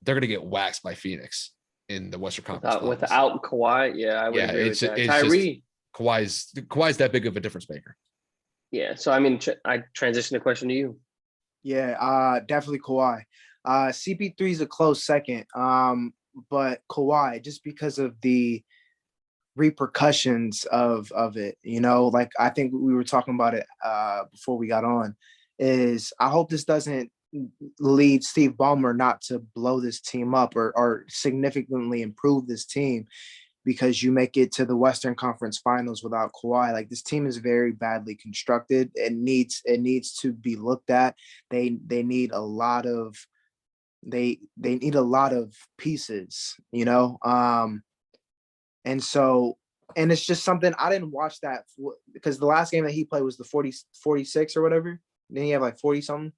they're going to get waxed by Phoenix in the Western Conference. Without Kawhi, I would agree with that. Tyree, Kawhi's that big of a difference maker. Yeah, so I mean, I transition the question to you. Yeah, definitely Kawhi. CP3 is a close second, but Kawhi, just because of the repercussions of it, like I think we were talking about it before we got on, is I hope this doesn't lead Steve Ballmer not to blow this team up or significantly improve this team, because you make it to the Western Conference Finals without Kawhi. Like, this team is very badly constructed. It needs to be looked at. They need a lot of need a lot of pieces, and so, and it's just something I didn't watch that because the last game that he played was the 46 or whatever. Then he have like 40 something.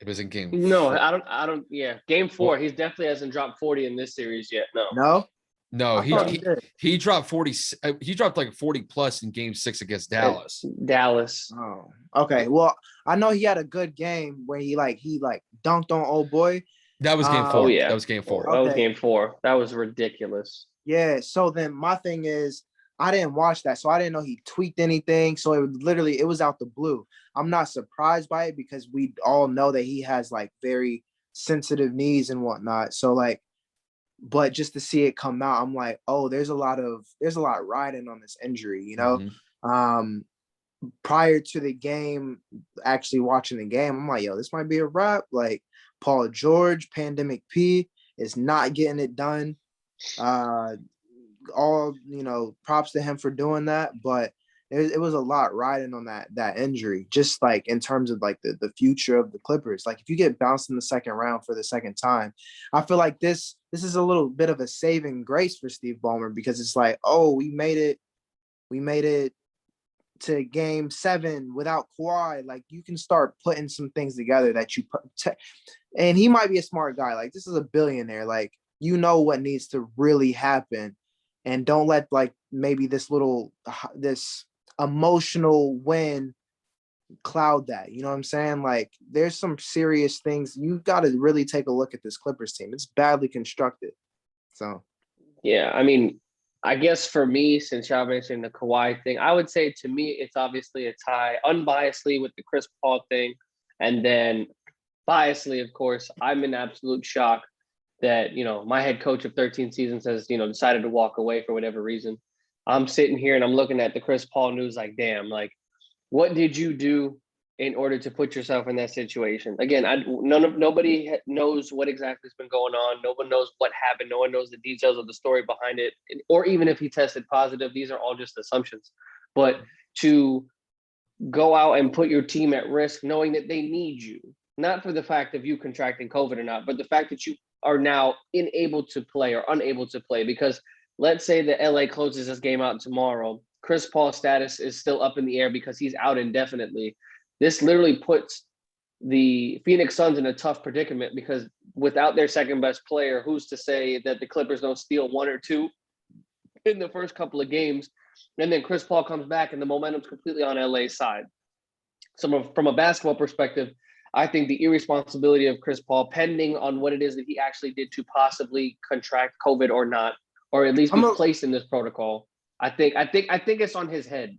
It was in game. No, 4. I don't. Yeah, game 4. He definitely hasn't dropped 40 in this series yet. No, he dropped 40. He dropped like 40 plus in game 6 against Dallas. Oh, okay. Well, I know he had a good game where he dunked on old boy. That was game 4. Oh yeah, that was game 4. That was game 4. That was ridiculous. Yeah. So then my thing is, I didn't watch that, so I didn't know he tweaked anything. So it was out the blue. I'm not surprised by it because we all know that he has like very sensitive knees and whatnot. So but just to see it come out, I'm like, oh, there's a lot riding on this injury, Mm-hmm. Prior to the game, actually watching the game, I'm like, yo, this might be a wrap. Like, Paul George, Pandemic P is not getting it done. All, props to him for doing that, but it was a lot riding on that injury, just like in terms of like the future of the Clippers. Like, if you get bounced in the second round for the second time, I feel like this is a little bit of a saving grace for Steve Ballmer, because it's like, oh, we made it to game 7 without Kawhi. Like, you can start putting some things together that and he might be a smart guy. Like, this is a billionaire. Like, what needs to really happen, and don't let like maybe this emotional win cloud that. You know what I'm saying? Like, there's some serious things. You got to really take a look at this Clippers team. It's badly constructed. So yeah, I mean, I guess for me, since y'all mentioned the Kawhi thing, I would say to me, it's obviously a tie unbiasedly with the Chris Paul thing. And then biasedly, of course, I'm in absolute shock that, my head coach of 13 seasons has, decided to walk away for whatever reason. I'm sitting here and I'm looking at the Chris Paul news like, damn, like, what did you do in order to put yourself in that situation? Again, nobody knows what exactly has been going on. No one knows what happened. No one knows the details of the story behind it, or even if he tested positive. These are all just assumptions. But to go out and put your team at risk, knowing that they need you, not for the fact of you contracting COVID or not, but the fact that you are now unable to play or unable to play, because let's say that LA closes this game out tomorrow. Chris Paul's status is still up in the air because he's out indefinitely. This literally puts the Phoenix Suns in a tough predicament, because without their second best player, who's to say that the Clippers don't steal one or two in the first couple of games? And then Chris Paul comes back and the momentum's completely on LA's side. So from a basketball perspective, I think the irresponsibility of Chris Paul, pending on what it is that he actually did to possibly contract COVID or not, or at least be placed in this protocol, I think it's on his head.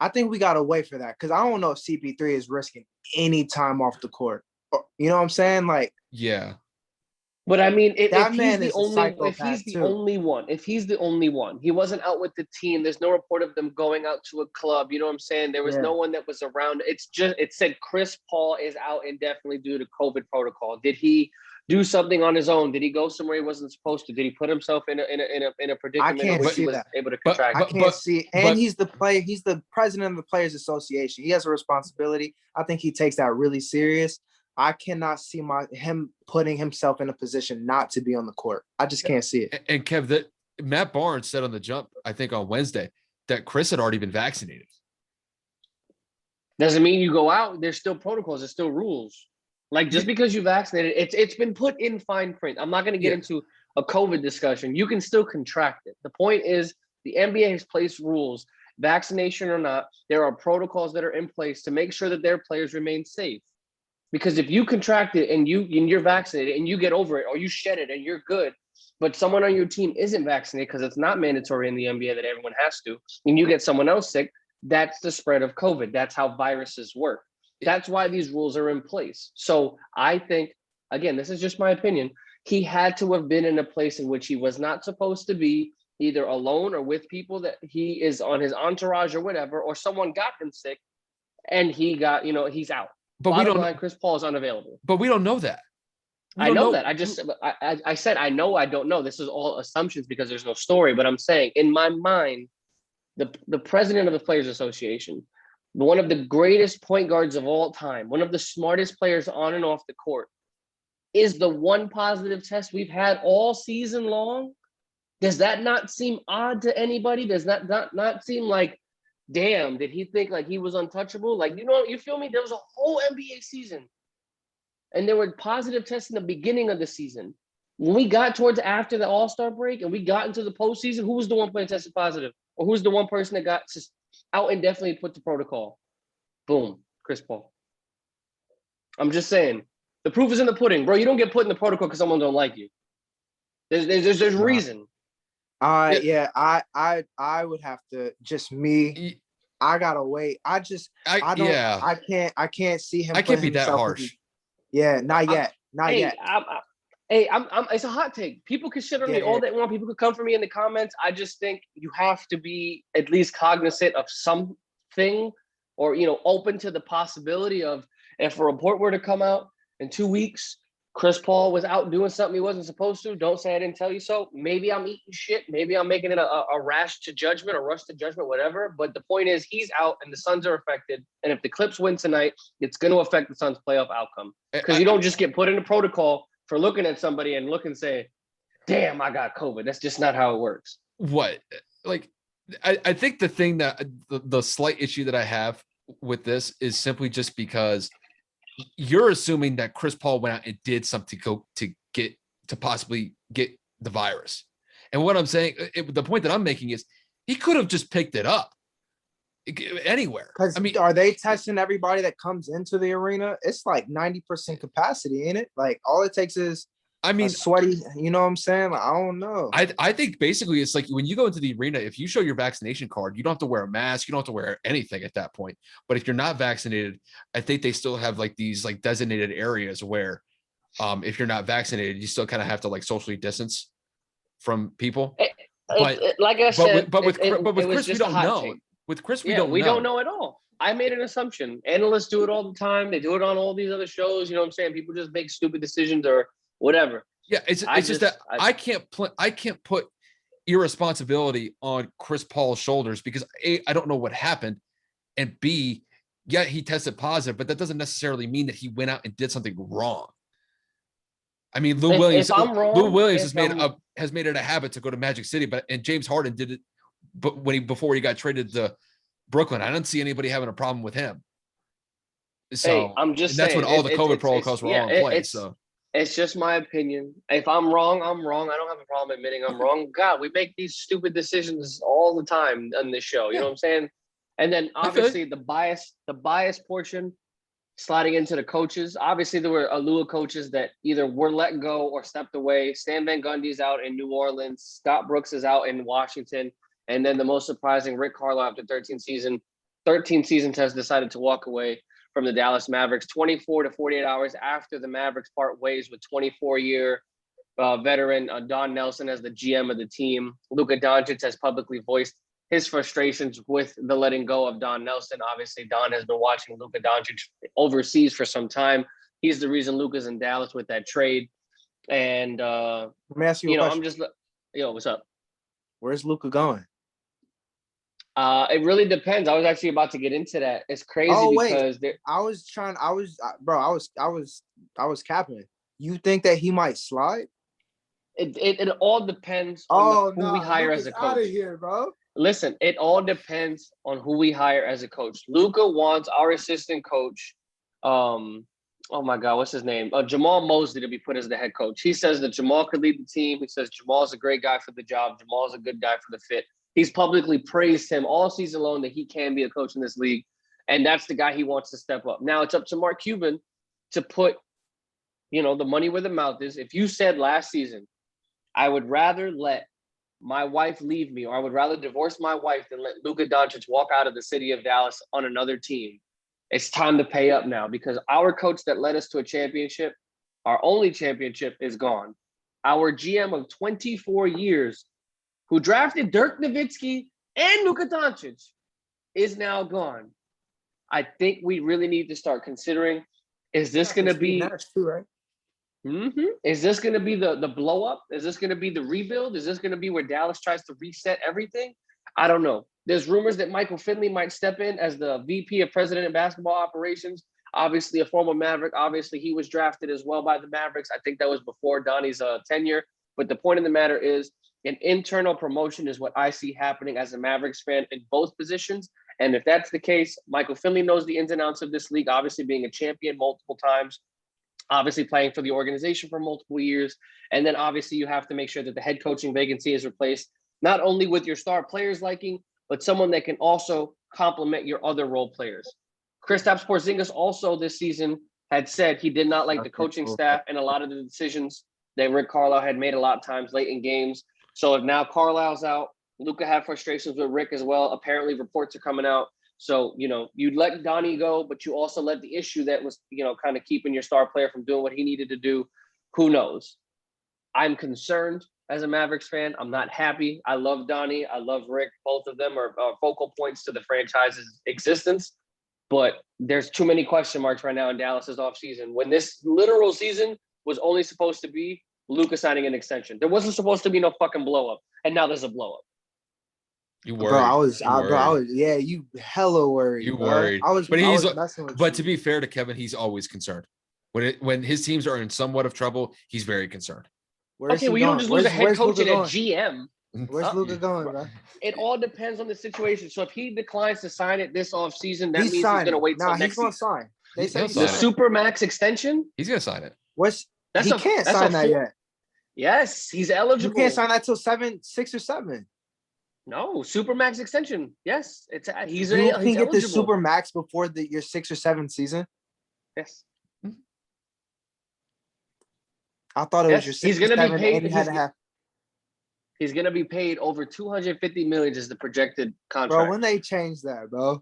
I think we got to wait for that, because I don't know if CP3 is risking any time off the court. You know what I'm saying? Like, yeah. But I mean, if he's the only one, he wasn't out with the team. There's no report of them going out to a club. You know what I'm saying? There was no one that was around. It said Chris Paul is out indefinitely due to COVID protocol. Did he do something on his own? Did he go somewhere he wasn't supposed to? Did he put himself in a predicament in which he was able to contract? I can't see. And he's the player. He's the president of the Players Association. He has a responsibility. I think he takes that really serious. I cannot see him putting himself in a position not to be on the court. I just can't see it. And Kev, Matt Barnes said on the jump, I think on Wednesday, that Chris had already been vaccinated. Doesn't mean you go out. There's still protocols. There's still rules. Like, just because you vaccinated, it's been put in fine print. I'm not going to get into a COVID discussion. You can still contract it. The point is, the NBA has placed rules, vaccination or not. There are protocols that are in place to make sure that their players remain safe. Because if you contract it and you're vaccinated and you get over it, or you shed it and you're good, but someone on your team isn't vaccinated, because it's not mandatory in the NBA that everyone has to, and you get someone else sick, that's the spread of COVID. That's how viruses work. That's why these rules are in place. So I think, again, this is just my opinion, he had to have been in a place in which he was not supposed to be, either alone or with people that he is on his entourage or whatever, or someone got him sick and he got, he's out. But we don't know. Chris Paul is unavailable. But we don't know that. I know that. I said, I don't know. This is all assumptions because there's no story. But I'm saying, in my mind, the president of the Players Association, one of the greatest point guards of all time, one of the smartest players on and off the court, is the one positive test we've had all season long. Does that not seem odd to anybody? Does that not seem like, damn, did he think like he was untouchable? Like, you feel me? There was a whole NBA season and there were positive tests in the beginning of the season. When we got towards after the All-Star break and we got into the postseason, who was the one player tested positive? Or who's the one person that got just out indefinitely put to protocol? Boom, Chris Paul. I'm just saying, the proof is in the pudding, bro. You don't get put in the protocol because someone don't like you. There's reason. I would have to, just me. I gotta wait. I can't see him. I can't be that harsh. Not yet. It's a hot take. People can shit on me all they want. People could come for me in the comments. I just think you have to be at least cognizant of something, or open to the possibility of, if a report were to come out in 2 weeks, Chris Paul was out doing something he wasn't supposed to, don't say I didn't tell you so. Maybe I'm eating shit. Maybe I'm making it a rash to judgment or rush to judgment, whatever. But the point is, he's out and the Suns are affected. And if the Clips win tonight, it's going to affect the Suns' playoff outcome. Because you don't just get put in a protocol for looking at somebody and look and say, damn, I got COVID. That's just not how it works. What? Like, I think the thing that the slight issue that I have with this is simply just because you're assuming that Chris Paul went out and did something to possibly get the virus. And what I'm saying, the point that I'm making is, he could have just picked it up anywhere. I mean, are they testing everybody that comes into the arena? It's like 90% capacity, ain't it? Like, all it takes is I mean, sweaty. You know what I'm saying? Like, I don't know. I think basically it's like when you go into the arena, if you show your vaccination card, you don't have to wear a mask, you don't have to wear anything at that point. But if you're not vaccinated, I think they still have like these like designated areas where if you're not vaccinated, you still kind of have to like socially distance from people. Like I said, but with Chris, we just a don't hot know. take. With Chris, we Yeah, don't we know. don't know at all. I made an assumption. Analysts do it all the time. They do it on all these other shows. You know what I'm saying? People just make stupid decisions or whatever. Yeah, it's just that I can't put irresponsibility on Chris Paul's shoulders because A, I don't know what happened, and B, yeah, he tested positive, but that doesn't necessarily mean that he went out and did something wrong. I mean, Lou Williams has made it a habit to go to Magic City, and James Harden did it, but before he got traded to Brooklyn, I don't see anybody having a problem with him. So hey, I'm just saying, that's when all the COVID protocols were all in place. So it's just my opinion. If I'm wrong, I'm wrong. I don't have a problem admitting I'm wrong. God, we make these stupid decisions all the time on this show. You know what I'm saying? And then obviously the bias portion sliding into the coaches. Obviously, there were a slew of coaches that either were let go or stepped away. Stan Van Gundy's out in New Orleans. Scott Brooks is out in Washington. And then the most surprising, Rick Carlisle, after 13 seasons, has decided to walk away from the Dallas Mavericks 24 to 48 hours after the Mavericks part ways with 24-year veteran Don Nelson as the GM of the team. Luka Doncic has publicly voiced his frustrations with the letting go of Don Nelson. Obviously, Don has been watching Luka Doncic overseas for some time. He's the reason Luka's in Dallas with that trade. And, let me ask you a question. What's up? Where's Luka going? It really depends. I was actually about to get into that. It's crazy because I was capping. You think that he might slide? It all depends on who we hire as a coach. Out of here, bro. Listen, it all depends on who we hire as a coach. Luka wants our assistant coach. Oh my God, what's his name? Jamal Mosley to be put as the head coach. He says that Jamal could lead the team. He says Jamal's a great guy for the job. Jamal's a good guy for the fit. He's publicly praised him all season long that he can be a coach in this league. And that's the guy he wants to step up. Now it's up to Mark Cuban to put, the money where the mouth is. If you said last season, I would rather let my wife leave me, or I would rather divorce my wife than let Luka Doncic walk out of the city of Dallas on another team, it's time to pay up now because our coach that led us to a championship, our only championship, is gone. Our GM of 24 years, who drafted Dirk Nowitzki and Luka Doncic, is now gone. I think we really need to start considering, is this going to be that's true, right? Mm-hmm. Is this going to be the blow up? Is this going to be the rebuild? Is this going to be where Dallas tries to reset everything? I don't know. There's rumors that Michael Finley might step in as the VP of President of Basketball Operations. Obviously, a former Maverick. Obviously, he was drafted as well by the Mavericks. I think that was before Donnie's tenure. But the point of the matter is, an internal promotion is what I see happening as a Mavericks fan in both positions. And if that's the case, Michael Finley knows the ins and outs of this league, obviously being a champion multiple times, obviously playing for the organization for multiple years. And then obviously you have to make sure that the head coaching vacancy is replaced, not only with your star players liking, but someone that can also complement your other role players. Kristaps Porzingis also this season had said he did not like the coaching staff and a lot of the decisions that Rick Carlisle had made a lot of times late in games. So if now Carlisle's out, Luka had frustrations with Rick as well. Apparently reports are coming out. So, you'd let Donnie go, but you also let the issue that was, kind of keeping your star player from doing what he needed to do. Who knows? I'm concerned as a Mavericks fan. I'm not happy. I love Donnie. I love Rick. Both of them are focal points to the franchise's existence. But there's too many question marks right now in Dallas's offseason. When this literal season was only supposed to be Luka signing an extension. There wasn't supposed to be no fucking blow up. And now there's a blow up. You worried. You hella worried. You worried. But to be fair to Kevin, he's always concerned. When his teams are in somewhat of trouble, he's very concerned. You don't just lose a head coach and a GM. Where's Luka going, bro? It all depends on the situation. So if he declines to sign it this offseason, that means he's going to wait till next season. He's going to sign. They said the Supermax extension? He's going to sign it. He can't sign that yet. Yes, he's eligible. You can't sign that till 6 or 7. No, Supermax extension. Yes, he's can he's get eligible. the Supermax before your 6th or 7th season. Yes. I thought it was your Yes, he's gonna be 67 paid. and he had to have. He's gonna be paid over 250 million is the projected Bro, contract. when they changed that, bro.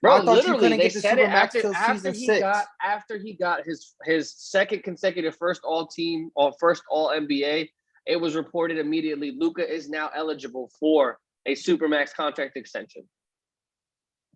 Bro, I thought you literally, couldn't they get the said it Supermax after till season he 6. got his second consecutive first all team or first all NBA. It was reported immediately. Luka is now eligible for a Supermax contract extension.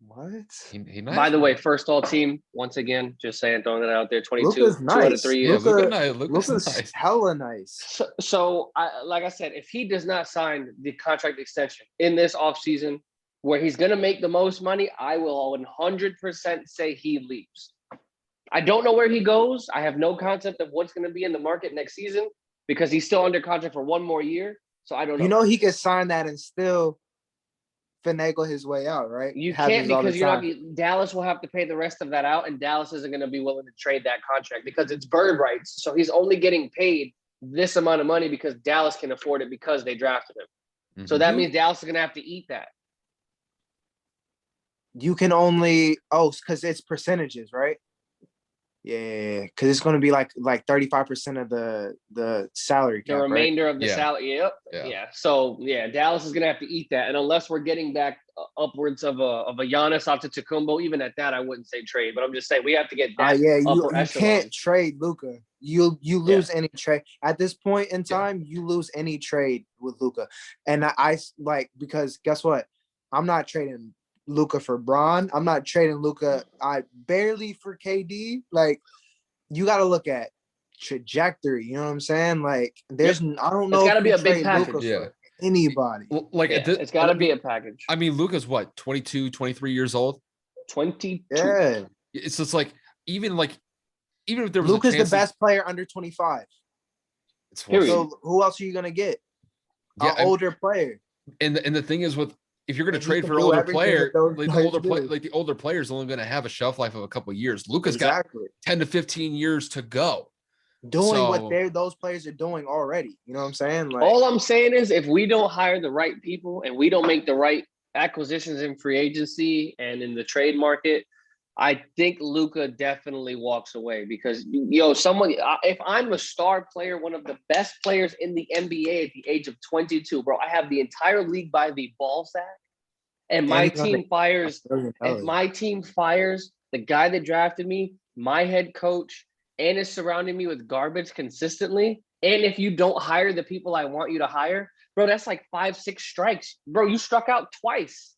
What? He nice, By the man. way, first all team, once again, just saying, throwing it out there, 22, Luka's 2 out of nice. 3 Yeah, years. Luka's nice. Hella nice. So like I said, if he does not sign the contract extension in this offseason, where he's going to make the most money, I will 100% say he leaves. I don't know where he goes. I have no concept of what's going to be in the market next season because he's still under contract for one more year. So I don't know. You know he could sign that and still finagle his way out, right? You Happens can't all the because you're not. time. Dallas will have to pay the rest of that out, and Dallas isn't going to be willing to trade that contract because it's bird rights. So he's only getting paid this amount of money because Dallas can afford it because they drafted him. So that means Dallas is going to have to eat that. You can only because it's percentages, right? Yeah, because it's going to be like 35% of the salary cap, The remainder right? of the Yeah. salary. Yep. Yeah. So yeah, Dallas is gonna have to eat that, and unless we're getting back upwards of a Giannis Antetokounmpo, even at that, I wouldn't say trade. But I'm just saying we have to get that You upper echelon. can't trade Luka. You lose any trade at this point in time. You lose any trade with Luka, and I like because guess what? I'm not trading Luka for Bron. I'm not trading Luka. I barely for KD. Like you got to look at trajectory. You know what I'm saying? Like there's I don't know. It's got to if be you a big trade package. Luka for anybody. Well, like it's got to be a package. I mean, Luka's what, 22, 23 years old? 22. Yeah, It's just like even if there was Luka's a chance the best player under 25. It's Period. So who else are you gonna get? Yeah, An older player. And the thing is with if you're going to And he trade can for an do older everything player, that those like players do. the older player is only going to have a shelf life of a couple of years. Luka's Exactly. got 10 to 15 years to go. Doing what those players are doing already. You know what I'm saying? Like all I'm saying is if we don't hire the right people and we don't make the right acquisitions in free agency and in the trade market, I think Luka definitely walks away because if I'm a star player, one of the best players in the NBA at the age of 22, bro, I have the entire league by the ball sack, and my team fires. If my team fires the guy that drafted me, my head coach, and is surrounding me with garbage consistently, and if you don't hire the people I want you to hire, bro, that's like 5-6 strikes, bro. You struck out twice.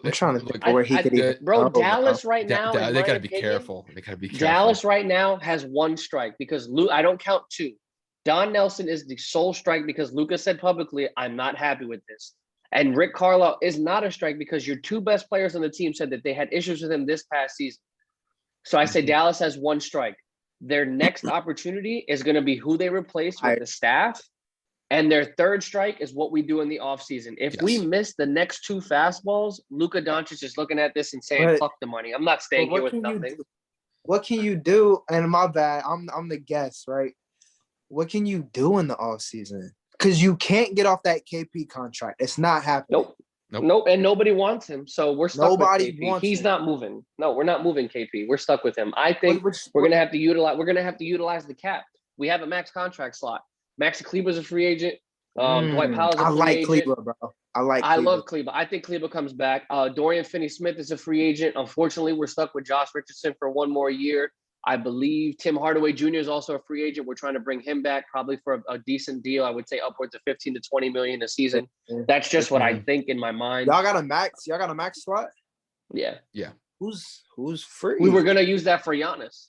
I'm trying to think where he could even bro. Dallas right now, they got to be careful. They got to be careful. Dallas right now has one strike because I don't count two. Don Nelson is the sole strike because Luka said publicly, "I'm not happy with this." And Rick Carlisle is not a strike because your two best players on the team said that they had issues with him this past season. So I say Dallas has one strike. Their next opportunity is going to be who they replace with the staff. And their third strike is what we do in the offseason. If we miss the next two fastballs, Luka Doncic is looking at this and saying, fuck the money. I'm not staying here with nothing. What can you do? And my bad, I'm the guest, right? What can you do in the offseason? Because you can't get off that KP contract. It's not happening. Nope. And nobody wants him. So we're stuck with KP. He's him. not moving. No, we're not moving KP. We're stuck with him. I think we're gonna have to utilize the cap. We have a max contract slot. Maxi Kleber's a free agent. Dwight Powell's a free agent. Kleber, bro. I love Kleber. I think Kleber comes back. Dorian Finney-Smith is a free agent. Unfortunately, we're stuck with Josh Richardson for one more year. I believe Tim Hardaway Jr. is also a free agent. We're trying to bring him back probably for a decent deal. I would say upwards of 15 to 20 million a season. That's just what I think in my mind. Y'all got a max slot? Yeah. Who's free? We were gonna use that for Giannis.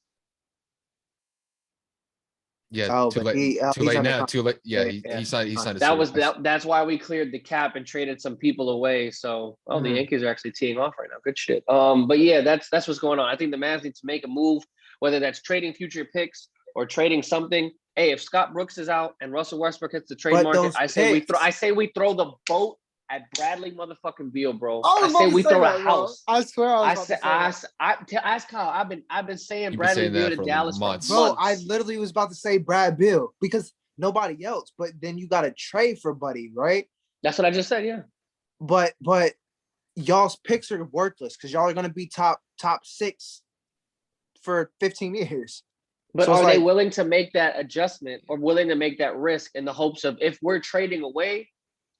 Yeah, too late now. Too late. Yeah, he signed. That's why we cleared the cap and traded some people away. So, the Yankees are actually teeing off right now. Good shit. But yeah, that's what's going on. I think the Mavs need to make a move, whether that's trading future picks or trading something. Hey, if Scott Brooks is out and Russell Westbrook hits the trade market, I say we throw the boat at Bradley motherfucking Beal, bro. I say we throw a house. I swear ask Kyle. I've been saying Bradley Beal to Dallas for months. Bro, I literally was about to say Brad Beal because nobody else. But then you got to trade for Buddy, right? That's what I just said. Yeah. But y'all's picks are worthless because y'all are gonna be top 6 for 15 years. But So it's are they like- willing to make that adjustment or willing to make that risk in the hopes of if we're trading away,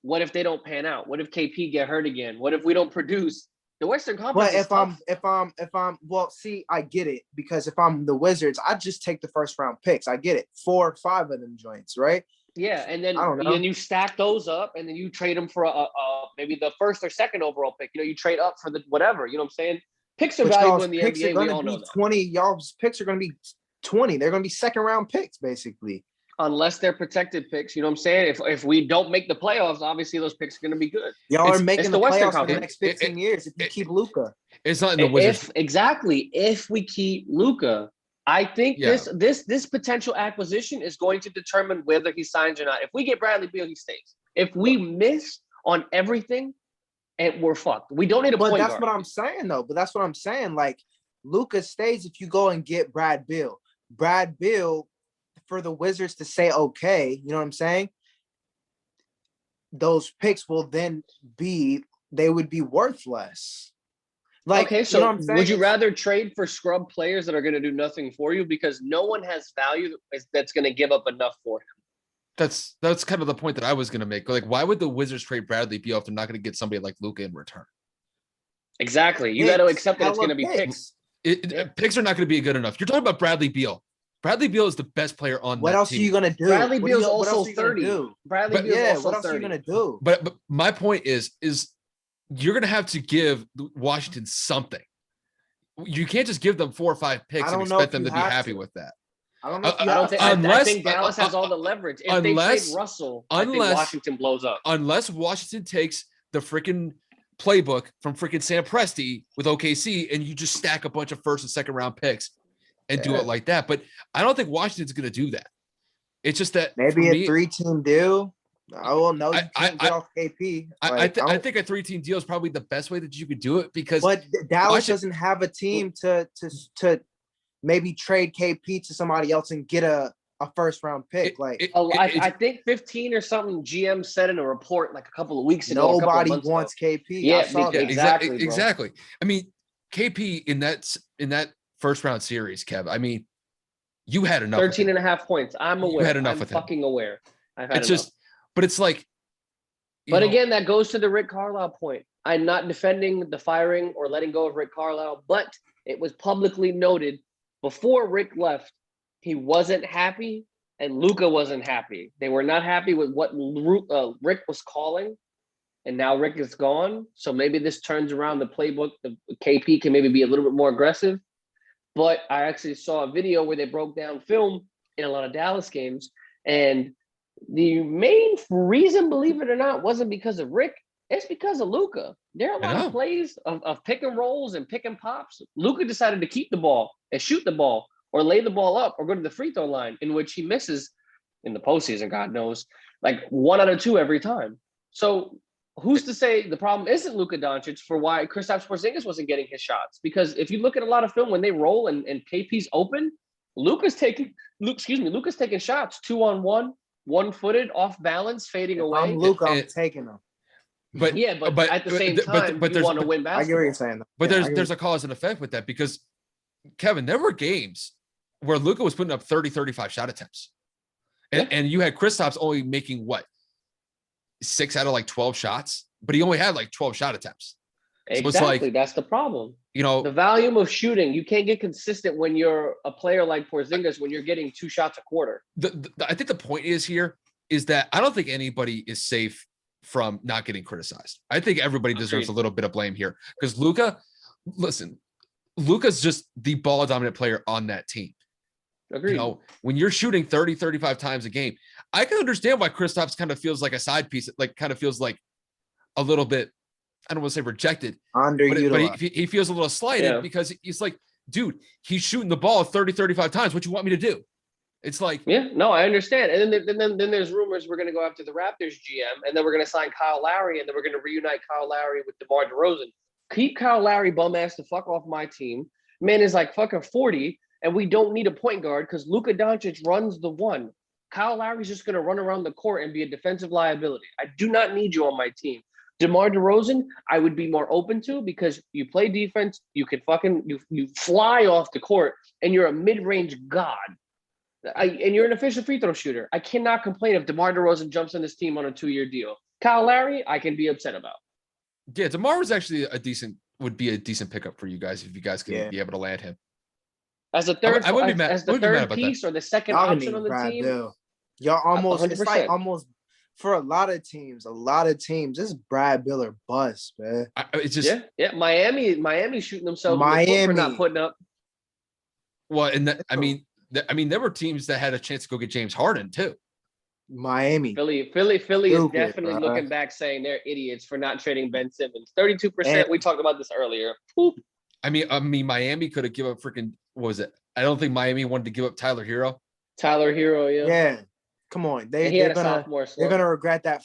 what if they don't pan out? What if KP get hurt again? What if we don't produce? The Western Conference But is tough. if I'm well, see, I get it, because if I'm the Wizards, I just take the first round picks. I get it, 4 or 5 of them joints, right? Yeah, and then I don't know. you stack those up, and then you trade them for a maybe the first or second overall pick. You trade up for the whatever. You know what I'm saying? Picks are But valuable y'all's in the picks NBA. are going We all to know be that. 20. Y'all's picks are going to be 20. They're going to be second round picks, basically. Unless they're protected picks. You know what I'm saying? If we don't make the playoffs, obviously those picks are going to be good. Y'all are making it's the the Western playoffs for the Conference. next 15 years if you keep Luka. It's not in the Wizards. If we keep Luka, I think Yeah. this potential acquisition is going to determine whether he signs or not. If we get Bradley Beal, he stays. If we miss on everything, and we're fucked. We don't need a point But that's guard. what I'm saying, though. But that's what I'm saying. Like, Luka stays if you go and get Brad Beal. Brad Beal, for the Wizards to say okay, you know what I'm saying? Those picks will then they would be worth less. Like, okay, so you know what I'm saying? would you rather trade for scrub players that are going to do nothing for you because no one has value that's going to give up enough for him? That's kind of the point that I was going to make. Like, why would the Wizards trade Bradley Beal if they're not going to get somebody like Luka in return? Exactly. You got to accept that it's going to be picks. Picks are not going to be good enough. You're talking about Bradley Beal. Bradley Beal is the best player on What that else team. are you gonna do? Bradley What Beal's else also are you gonna 30. do? Bradley Beal's Yeah, also what else 30. are you gonna do? But my point is you're going to have to give Washington something. You can't just give them 4 or 5 picks and expect them to be happy with that. I don't know. If I don't think. I think Dallas has all the leverage. If they trade Russell, I think Washington blows up. Unless Washington takes the freaking playbook from freaking Sam Presti with OKC and you just stack a bunch of first and second round picks and do it like that. But I don't think Washington's going to do that. It's just that maybe a 3-team deal. I will know you can't get off KP. I think a 3-team deal is probably the best way that you could do it because. But Dallas doesn't have a team to maybe trade KP to somebody else and get a first round pick. I think 15 or something GM said in a report like a couple of weeks ago. Nobody wants KP. Yeah, exactly. Exactly. I mean, KP in that first round series, Kev. I mean, you had enough. 13 and a half points. I'm aware. You had enough I'm with fucking him. aware. I've had it's enough. just, but it's like. But again, that goes to the Rick Carlisle point. I'm not defending the firing or letting go of Rick Carlisle, but it was publicly noted before Rick left, he wasn't happy and Luka wasn't happy. They were not happy with what Rick was calling, and now Rick is gone. So maybe this turns around the playbook. The KP can maybe be a little bit more aggressive. But I actually saw a video where they broke down film in a lot of Dallas games, and the main reason, believe it or not, wasn't because of Rick. It's because of Luka. There are a lot of plays of pick and rolls and pick and pops. Luka decided to keep the ball and shoot the ball or lay the ball up or go to the free throw line, in which he misses in the postseason, God knows, like 1 out of 2 every time. So who's to say the problem isn't Luka Doncic for why Kristaps Porzingis wasn't getting his shots? Because if you look at a lot of film when they roll and KP's open, Luka's taking shots 2-on-1. 1-footed, off balance, fading away. I'm Luka, I'm taking them. But at the same time, you want to win basketball. I get what you're saying. But there's a cause and effect with that because, Kevin, there were games where Luka was putting up 30, 35 shot attempts. And you had Kristaps only making 6 out of like 12 shots, but he only had like 12 shot attempts. Exactly. So it's like, that's the problem. The volume of shooting, you can't get consistent when you're a player like Porzingis when you're getting 2 shots a quarter. I think the point is that I don't think anybody is safe from not getting criticized. I think everybody deserves a little bit of blame here because Luka's just the ball dominant player on that team. Agreed. When you're shooting 30, 35 times a game, I can understand why Kristaps kind of feels like a side piece, like kind of feels like a little bit, I don't want to say rejected, but he feels a little slighted because he's like, dude, he's shooting the ball 30, 35 times. What you want me to do? It's like, I understand. And then there's rumors we're going to go after the Raptors GM, and then we're going to sign Kyle Lowry, and then we're going to reunite Kyle Lowry with DeMar DeRozan. Keep Kyle Lowry bum ass the fuck off my team. Man is like fucking 40, and we don't need a point guard because Luka Doncic runs the one. Kyle Lowry's just going to run around the court and be a defensive liability. I do not need you on my team. DeMar DeRozan, I would be more open to because you play defense, you can you fly off the court, and you're a mid-range god. and you're an efficient free throw shooter. I cannot complain if DeMar DeRozan jumps on this team on a 2-year deal. Kyle Lowry, I can be upset about. Yeah, DeMar was actually would be a decent pickup for you guys if you guys could be able to land him. As a third, I wouldn't be mad. as the third piece or the second Y'all option need on the Brad team. Bill. Y'all almost 100%. it's like almost for a lot of teams, it's Brad Bill or bust, man. It's just Miami shooting themselves in the foot for not putting up. Well, and I mean, there were teams that had a chance to go get James Harden too. Miami, Philly is definitely looking back saying they're idiots for not trading Ben Simmons. 32%. We talked about this earlier. Poop. I mean, Miami could have given up freaking. What was it? I don't think Miami wanted to give up Tyler Hero. Yeah. Come on, they're gonna regret that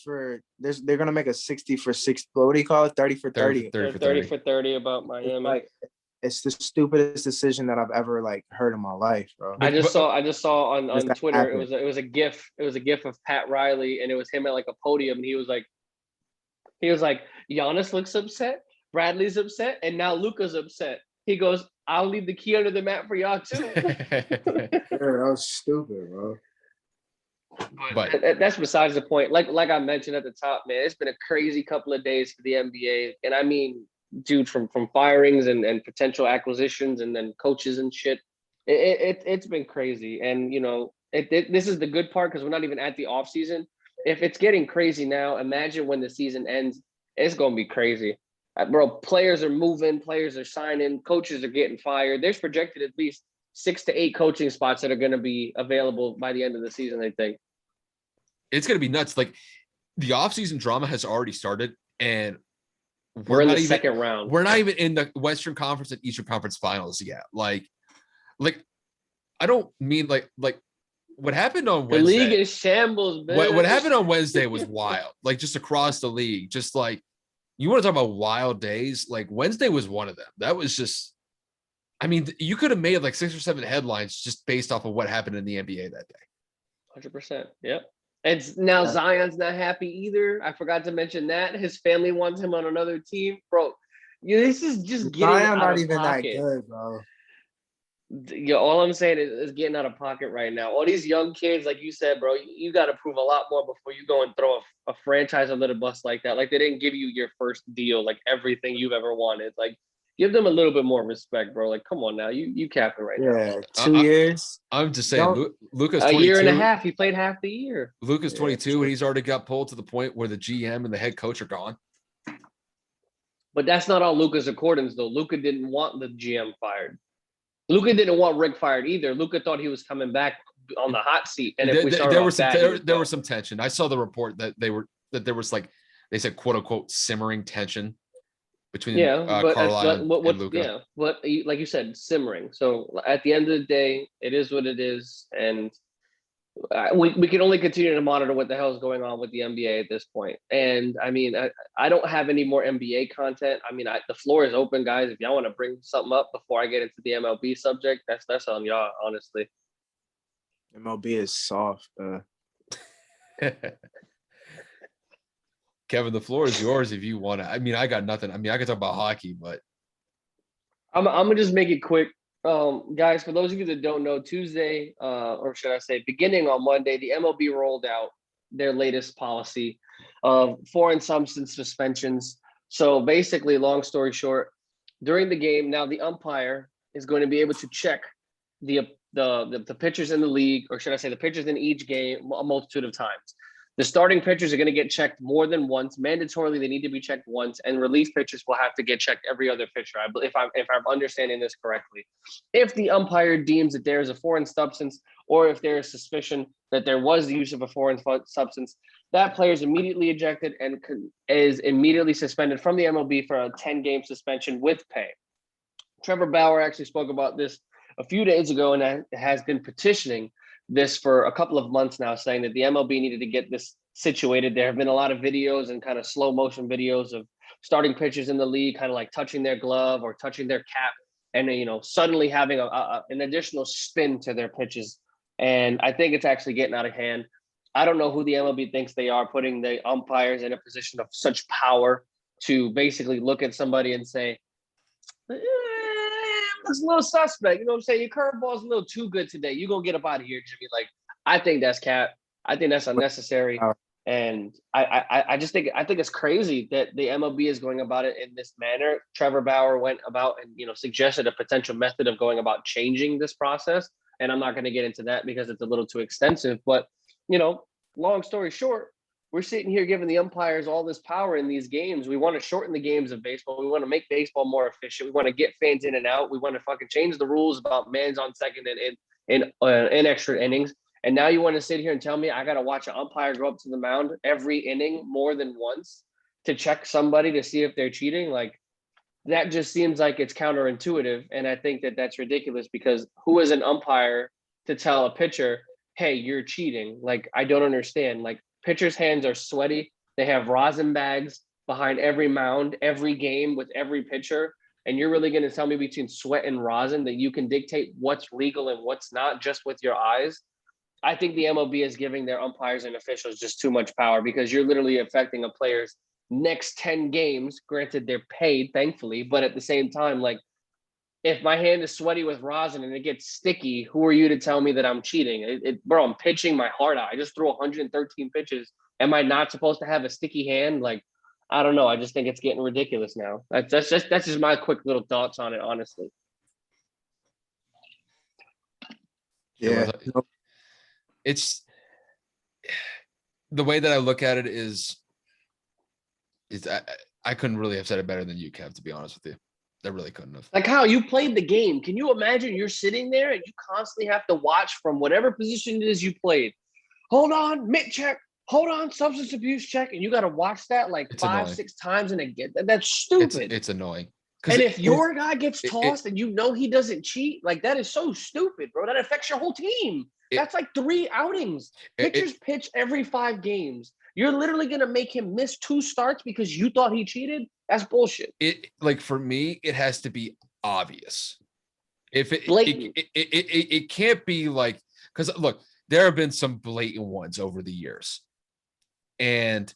they're gonna make a 60 for 60. What do you call it? 30 for 30. 30 for 30 about Miami. It's the stupidest decision that I've ever heard in my life, bro. I just saw on Twitter. It was a GIF. It was a GIF of Pat Riley, and it was him at a podium, and he was like, Giannis looks upset, Bradley's upset, and now Luka's upset. He goes, I'll leave the key under the mat for y'all too. That was stupid, bro. But that's besides the point. Like I mentioned at the top, man, it's been a crazy couple of days for the NBA. And I mean, dude, from firings and potential acquisitions and then coaches and shit, it's been crazy. And, this is the good part because we're not even at the off season. If it's getting crazy now, imagine when the season ends, it's going to be crazy. Bro, players are moving, players are signing, coaches are getting fired. There's projected at least 6 to 8 coaching spots that are going to be available by the end of the season, I think. It's going to be nuts. The offseason drama has already started, and we're in the second round. We're not even in the Western Conference and Eastern Conference finals yet. I don't mean what happened on Wednesday. The league is shambles, man. What happened on Wednesday was wild. Just across the league. Just you want to talk about wild days? Wednesday was one of them. That was just, I mean, you could have made 6 or 7 headlines just based off of what happened in the NBA that day. 100%. Yep. And now Zion's not happy either. I forgot to mention that. His family wants him on another team. Bro, this is just getting Zion out not of even pocket. that good, bro. All I'm saying is getting out of pocket right now. All these young kids, like you said, bro, you got to prove a lot more before you go and throw a franchise under the bus like that. They didn't give you your first deal, everything you've ever wanted. Give them a little bit more respect, bro. Come on now, you capping right now. Yeah, 2 years. I'm just saying, Luka's 22. A year and a half. He played half the year. Luka's 22, and he's already got pulled to the point where the GM and the head coach are gone. But that's not all Luka's accordance, though. Luka didn't want the GM fired. Luka didn't want Rick fired either. Luka thought he was coming back on the hot seat, and if there was some tension. I saw the report that there was they said quote unquote simmering tension between Carlisle and Luka. Yeah, but like you said, simmering. So at the end of the day, it is what it is, and we can only continue to monitor what the hell is going on with the NBA at this point. And I mean, I don't have any more NBA content. I mean, the floor is open, guys. If y'all want to bring something up before I get into the MLB subject, that's on y'all, honestly. MLB is soft. Kevin, the floor is yours if you want to. I mean, I got nothing. I mean, I can talk about hockey, but I'm gonna just make it quick. Guys, for those of you that don't know, Tuesday, or should I say beginning on Monday, the MLB rolled out their latest policy of foreign substance suspensions. So basically, long story short, during the game, now the umpire is going to be able to check the pitchers in the league, or should I say the pitchers in each game a multitude of times. The starting pitchers are going to get checked more than once. Mandatorily, they need to be checked once, and relief pitchers will have to get checked every other pitcher. If I'm understanding this correctly, if the umpire deems that there is a foreign substance, or if there is suspicion that there was the use of a foreign substance, that player is immediately ejected and is immediately suspended from the MLB for a 10-game suspension with pay. Trevor Bauer actually spoke about this a few days ago, and has been petitioning this for a couple of months now, saying that the MLB needed to get this situated. There have been a lot of videos and kind of slow motion videos of starting pitchers in the league, kind of touching their glove or touching their cap, and suddenly having an additional spin to their pitches. And I think it's actually getting out of hand. I don't know who the MLB thinks they are, putting the umpires in a position of such power to basically look at somebody and say, looks a little suspect. You know what I'm saying? Your curveball's a little too good today. You're gonna get up out of here, Jimmy. Like, I think that's cap. I think that's unnecessary. And I just think it's crazy that the MLB is going about it in this manner. Trevor Bauer went about and suggested a potential method of going about changing this process. And I'm not going to get into that because it's a little too extensive. But long story short, we're sitting here giving the umpires all this power in these games. We want to shorten the games of baseball. We want to make baseball more efficient. We want to get fans in and out. We want to fucking change the rules about man's on second and in extra innings. And now you want to sit here and tell me I got to watch an umpire go up to the mound every inning more than once to check somebody to see if they're cheating? Like, that just seems like it's counterintuitive. And I think that that's ridiculous because who is an umpire to tell a pitcher, hey, you're cheating? Like, I don't understand. Like, pitchers' hands are sweaty. They have rosin bags behind every mound, every game with every pitcher. And you're really going to tell me between sweat and rosin that you can dictate what's legal and what's not just with your eyes? I think the MLB is giving their umpires and officials just too much power because you're literally affecting a player's next 10 games. Granted, they're paid, thankfully, but at the same time, like, if my hand is sweaty with rosin and it gets sticky, who are you to tell me that I'm cheating? Bro, I'm pitching my heart out. I just threw 113 pitches. Am I not supposed to have a sticky hand? Like, I don't know. I just think it's getting ridiculous now. That's just my quick little thoughts on it, honestly. Yeah. It's the way that I look at it is I couldn't really have said it better than you, Kev, to be honest with you. I really couldn't have. Like, how you played the game. Can you imagine you're sitting there and you constantly have to watch from whatever position it is you played? Hold on, mitt check. Hold on, substance abuse check. And you got to watch that like It's 5-6 times and again. That's stupid. It's annoying. And if your guy gets tossed and he doesn't cheat, like, that is so stupid, bro. That affects your whole team. That's like 3 outings. Pitchers pitch every 5 games. You're literally going to make him miss 2 starts because you thought he cheated? That's bullshit. For me, it has to be obvious. If Blatant. It can't be like, because look, there have been some blatant ones over the years. And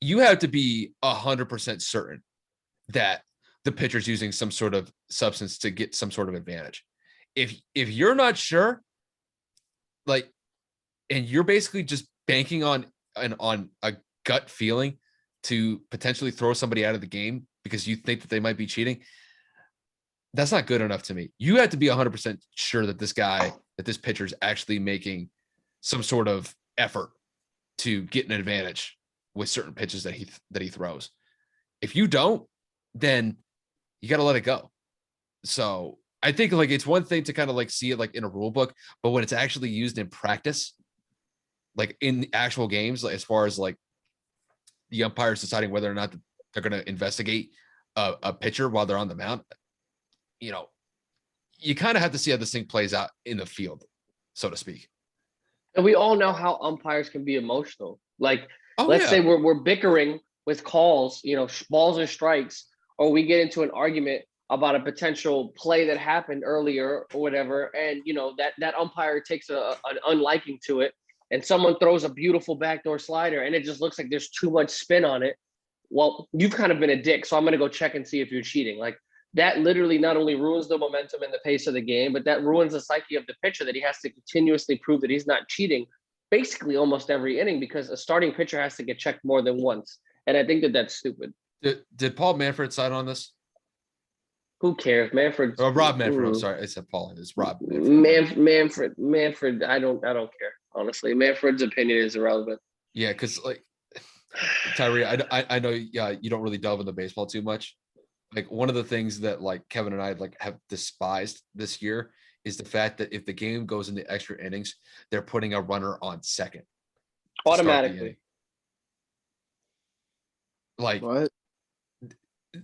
you have to be 100% certain that the pitcher's using some sort of substance to get some sort of advantage. If you're not sure, like, and you're basically just banking on a gut feeling to potentially throw somebody out of the game because you think that they might be cheating, that's not good enough to me. You have to be 100% sure that this pitcher is actually making some sort of effort to get an advantage with certain pitches that he throws. If you don't, then you got to let it go. So I think, like, it's one thing to kind of like see it like in a rule book, but when it's actually used in practice, like in the actual games, like as far as like the umpires deciding whether or not they're going to investigate a pitcher while they're on the mound, you kind of have to see how this thing plays out in the field, so to speak. And we all know how umpires can be emotional. Like, let's say we're bickering with calls, balls or strikes, or we get into an argument about a potential play that happened earlier or whatever, and that umpire takes an unliking to it, and someone throws a beautiful backdoor slider, and it just looks like there's too much spin on it. Well, you've kind of been a dick, so I'm going to go check and see if you're cheating. Like, that literally not only ruins the momentum and the pace of the game, but that ruins the psyche of the pitcher, that he has to continuously prove that he's not cheating basically almost every inning because a starting pitcher has to get checked more than once. And I think that that's stupid. Did Paul Manfred sign on this? Who cares? Manfred. Oh, Rob Manfred. I'm sorry. I said Paul. It's Rob Manfred. Manfred. I don't care. Honestly, Manfred's opinion is irrelevant. Yeah. Cause like Tyree, I know, you don't really delve into baseball too much. Like, one of the things that like Kevin and I like have despised this year is the fact that if the game goes into extra innings, they're putting a runner on second automatically. Like what?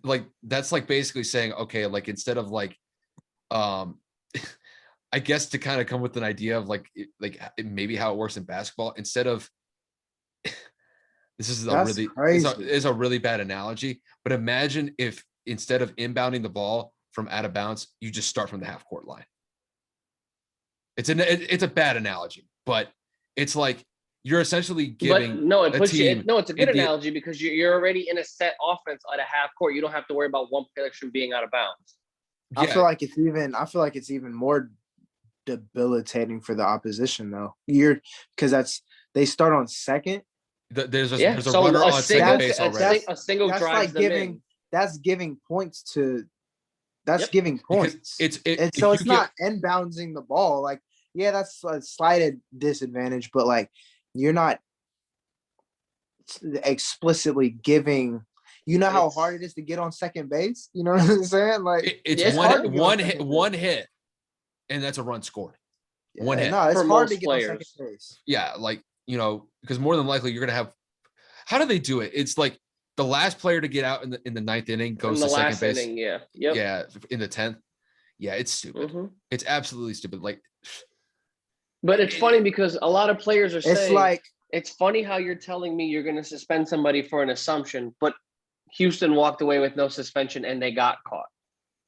Like, that's like basically saying, okay, like, instead of like, I guess to kind of come with an idea of like maybe how it works in basketball, instead of this is a really bad analogy, but imagine if instead of inbounding the ball from out of bounds, you just start from the half court line. It's a bad analogy, but it's like you're essentially giving. It's a good analogy because you're already in a set offense at a half court. You don't have to worry about one play from being out of bounds. I feel like it's even more debilitating for the opposition though. Because they start on second. There's a So runner a on second single, base already. a single That's drives like them giving in. that's giving points to that's Yep. giving Because points. it's It's not inbounding the ball. Like, yeah, that's a slight disadvantage, but like you're not explicitly giving. You know how hard it is to get on second base. You know what I'm saying? Like it's hard to get on second one base. hit, and that's a run scored. Yeah, One hit. No, it's For hard most to get on second players. base. Yeah, like because more than likely you're gonna have. How do they do it? It's like the last player to get out in the ninth inning goes to second base. Inning, yeah. Yep. Yeah, in the 10th. Yeah, it's stupid. Mm-hmm. It's absolutely stupid. Like, but it's funny because a lot of players are saying, It's like, it's funny how you're telling me you're going to suspend somebody for an assumption, but Houston walked away with no suspension and they got caught.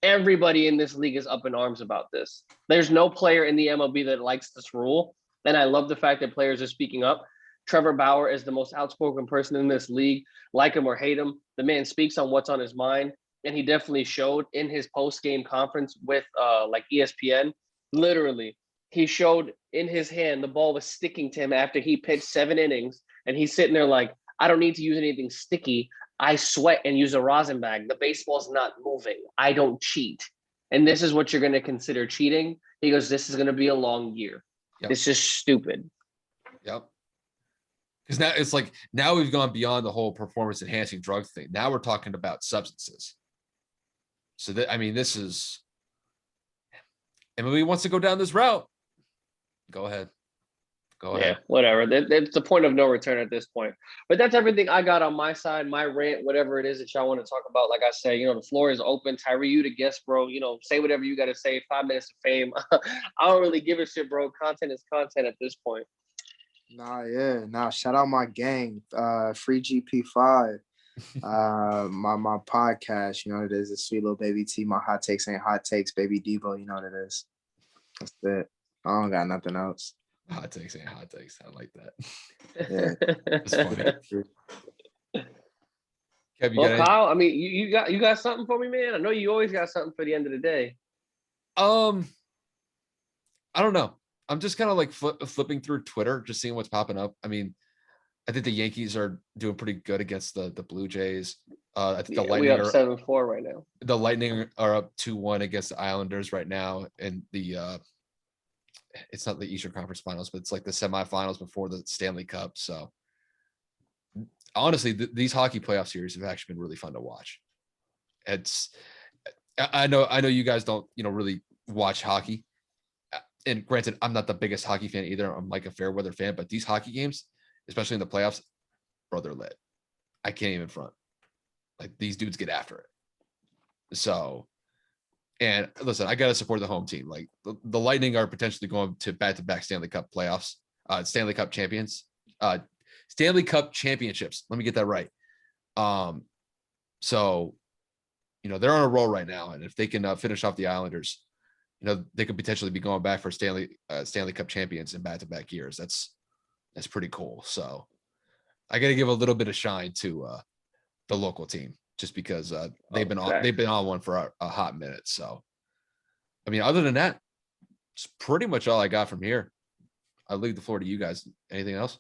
Everybody in this league is up in arms about this. There's no player in the MLB that likes this rule. And I love the fact that players are speaking up. Trevor Bauer is the most outspoken person in this league. Like him or hate him, the man speaks on what's on his mind. And he definitely showed in his post-game conference with like ESPN. Literally, he showed in his hand the ball was sticking to him after he pitched 7 innings. And he's sitting there like, I don't need to use anything sticky. I sweat and use a rosin bag. The baseball's not moving. I don't cheat. And this is what you're going to consider cheating. He goes, this is going to be a long year. Yep. It's just stupid. Yep. Because now it's like, now we've gone beyond the whole performance enhancing drug thing. Now we're talking about substances. So this is, MLB wants to go down this route. Go ahead. Yeah, whatever. It's the point of no return at this point. But that's everything I got on my side, my rant, whatever it is that y'all want to talk about. Like I said, the floor is open. Tyree, you the guest, bro. Say whatever you got to say. 5 minutes of fame. I don't really give a shit, bro. Content is content at this point. Nah, shout out my gang. Free GP5. My podcast, it is. It's Sweet Little Baby T. My hot takes ain't hot takes, baby Devo. You know what it is. That's it. I don't got nothing else. Hot takes ain't hot takes. I like that. Yeah, it's funny. Kev, well, Kyle, you got something for me, man? I know you always got something for the end of the day. I don't know. I'm just kind of like flipping through Twitter, just seeing what's popping up. I think the Yankees are doing pretty good against the Blue Jays. I think the Lightning are up 7-4 right now. The Lightning are up 2-1 against the Islanders right now, and it's not the Eastern Conference Finals, but it's like the semifinals before the Stanley Cup. So honestly, these hockey playoff series have actually been really fun to watch. I know you guys don't really watch hockey, and granted, I'm not the biggest hockey fan either. I'm like a fair weather fan, but these hockey games, especially in the playoffs, bro, they're lit. I can't even front. Like, these dudes get after it. So, and listen, I got to support the home team. Like, the Lightning are potentially going to back-to-back Stanley Cup playoffs, Stanley Cup Stanley Cup championships. Let me get that right. So, they're on a roll right now. And if they can finish off the Islanders, they could potentially be going back for Stanley Cup champions in back-to-back years. That's pretty cool. So I got to give a little bit of shine to the local team, just because they've been on one for a hot minute. So, other than that, it's pretty much all I got from here. I'll leave the floor to you guys. Anything else?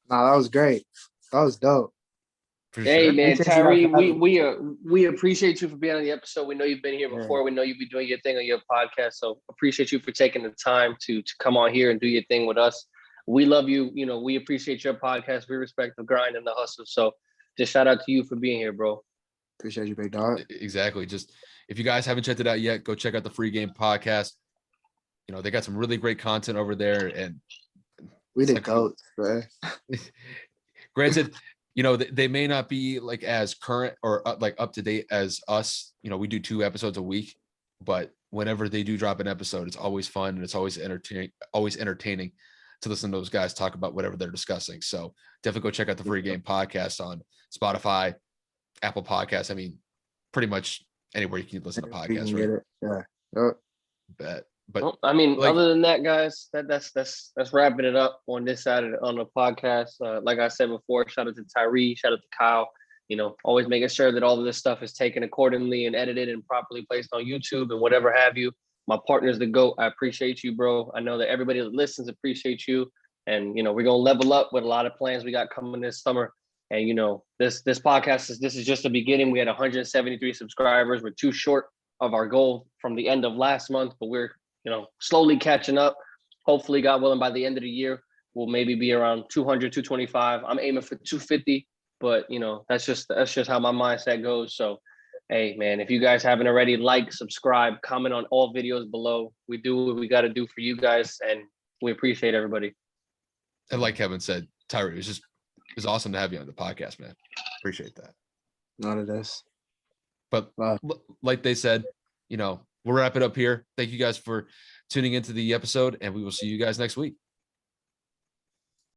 No, that was great. That was dope. Hey, man, Tyree, we appreciate you for being on the episode. We know you've been here before. Yeah. We know you've been doing your thing on your podcast. So appreciate you for taking the time to come on here and do your thing with us. We love you. We appreciate your podcast. We respect the grind and the hustle. So just shout out to you for being here, bro. Appreciate you, big dog. Exactly. Just, if you guys haven't checked it out yet, go check out the Free Game podcast. They got some really great content over there, and we did goats, bro. Granted, they may not be like as current or like up to date as us. We do 2 episodes a week, but whenever they do drop an episode, it's always fun and it's always entertaining to listen to those guys talk about whatever they're discussing. So definitely go check out the Free Game podcast on Spotify, Apple Podcasts. Pretty much anywhere you can listen to podcasts, right? Yeah. Yep. Bet. But other than that, guys, that's wrapping it up on this side on the podcast. Like I said before, shout out to Tyree, shout out to Kyle. always making sure that all of this stuff is taken accordingly and edited and properly placed on YouTube and whatever have you. My partner's the GOAT. I appreciate you, bro. I know that everybody that listens appreciates you. And, we're going to level up with a lot of plans we got coming this summer. And, this podcast this is just the beginning. We had 173 subscribers. We're too short of our goal from the end of last month, but we're, slowly catching up. Hopefully, God willing, by the end of the year, we'll maybe be around 200, 225. I'm aiming for 250, but, that's just how my mindset goes. So, hey, man, if you guys haven't already, like, subscribe, comment on all videos below. We do what we got to do for you guys, and we appreciate everybody. And like Kevin said, Tyree, it was awesome to have you on the podcast, man. Appreciate that. None of this. But like they said, we'll wrap it up here. Thank you guys for tuning into the episode, and we will see you guys next week.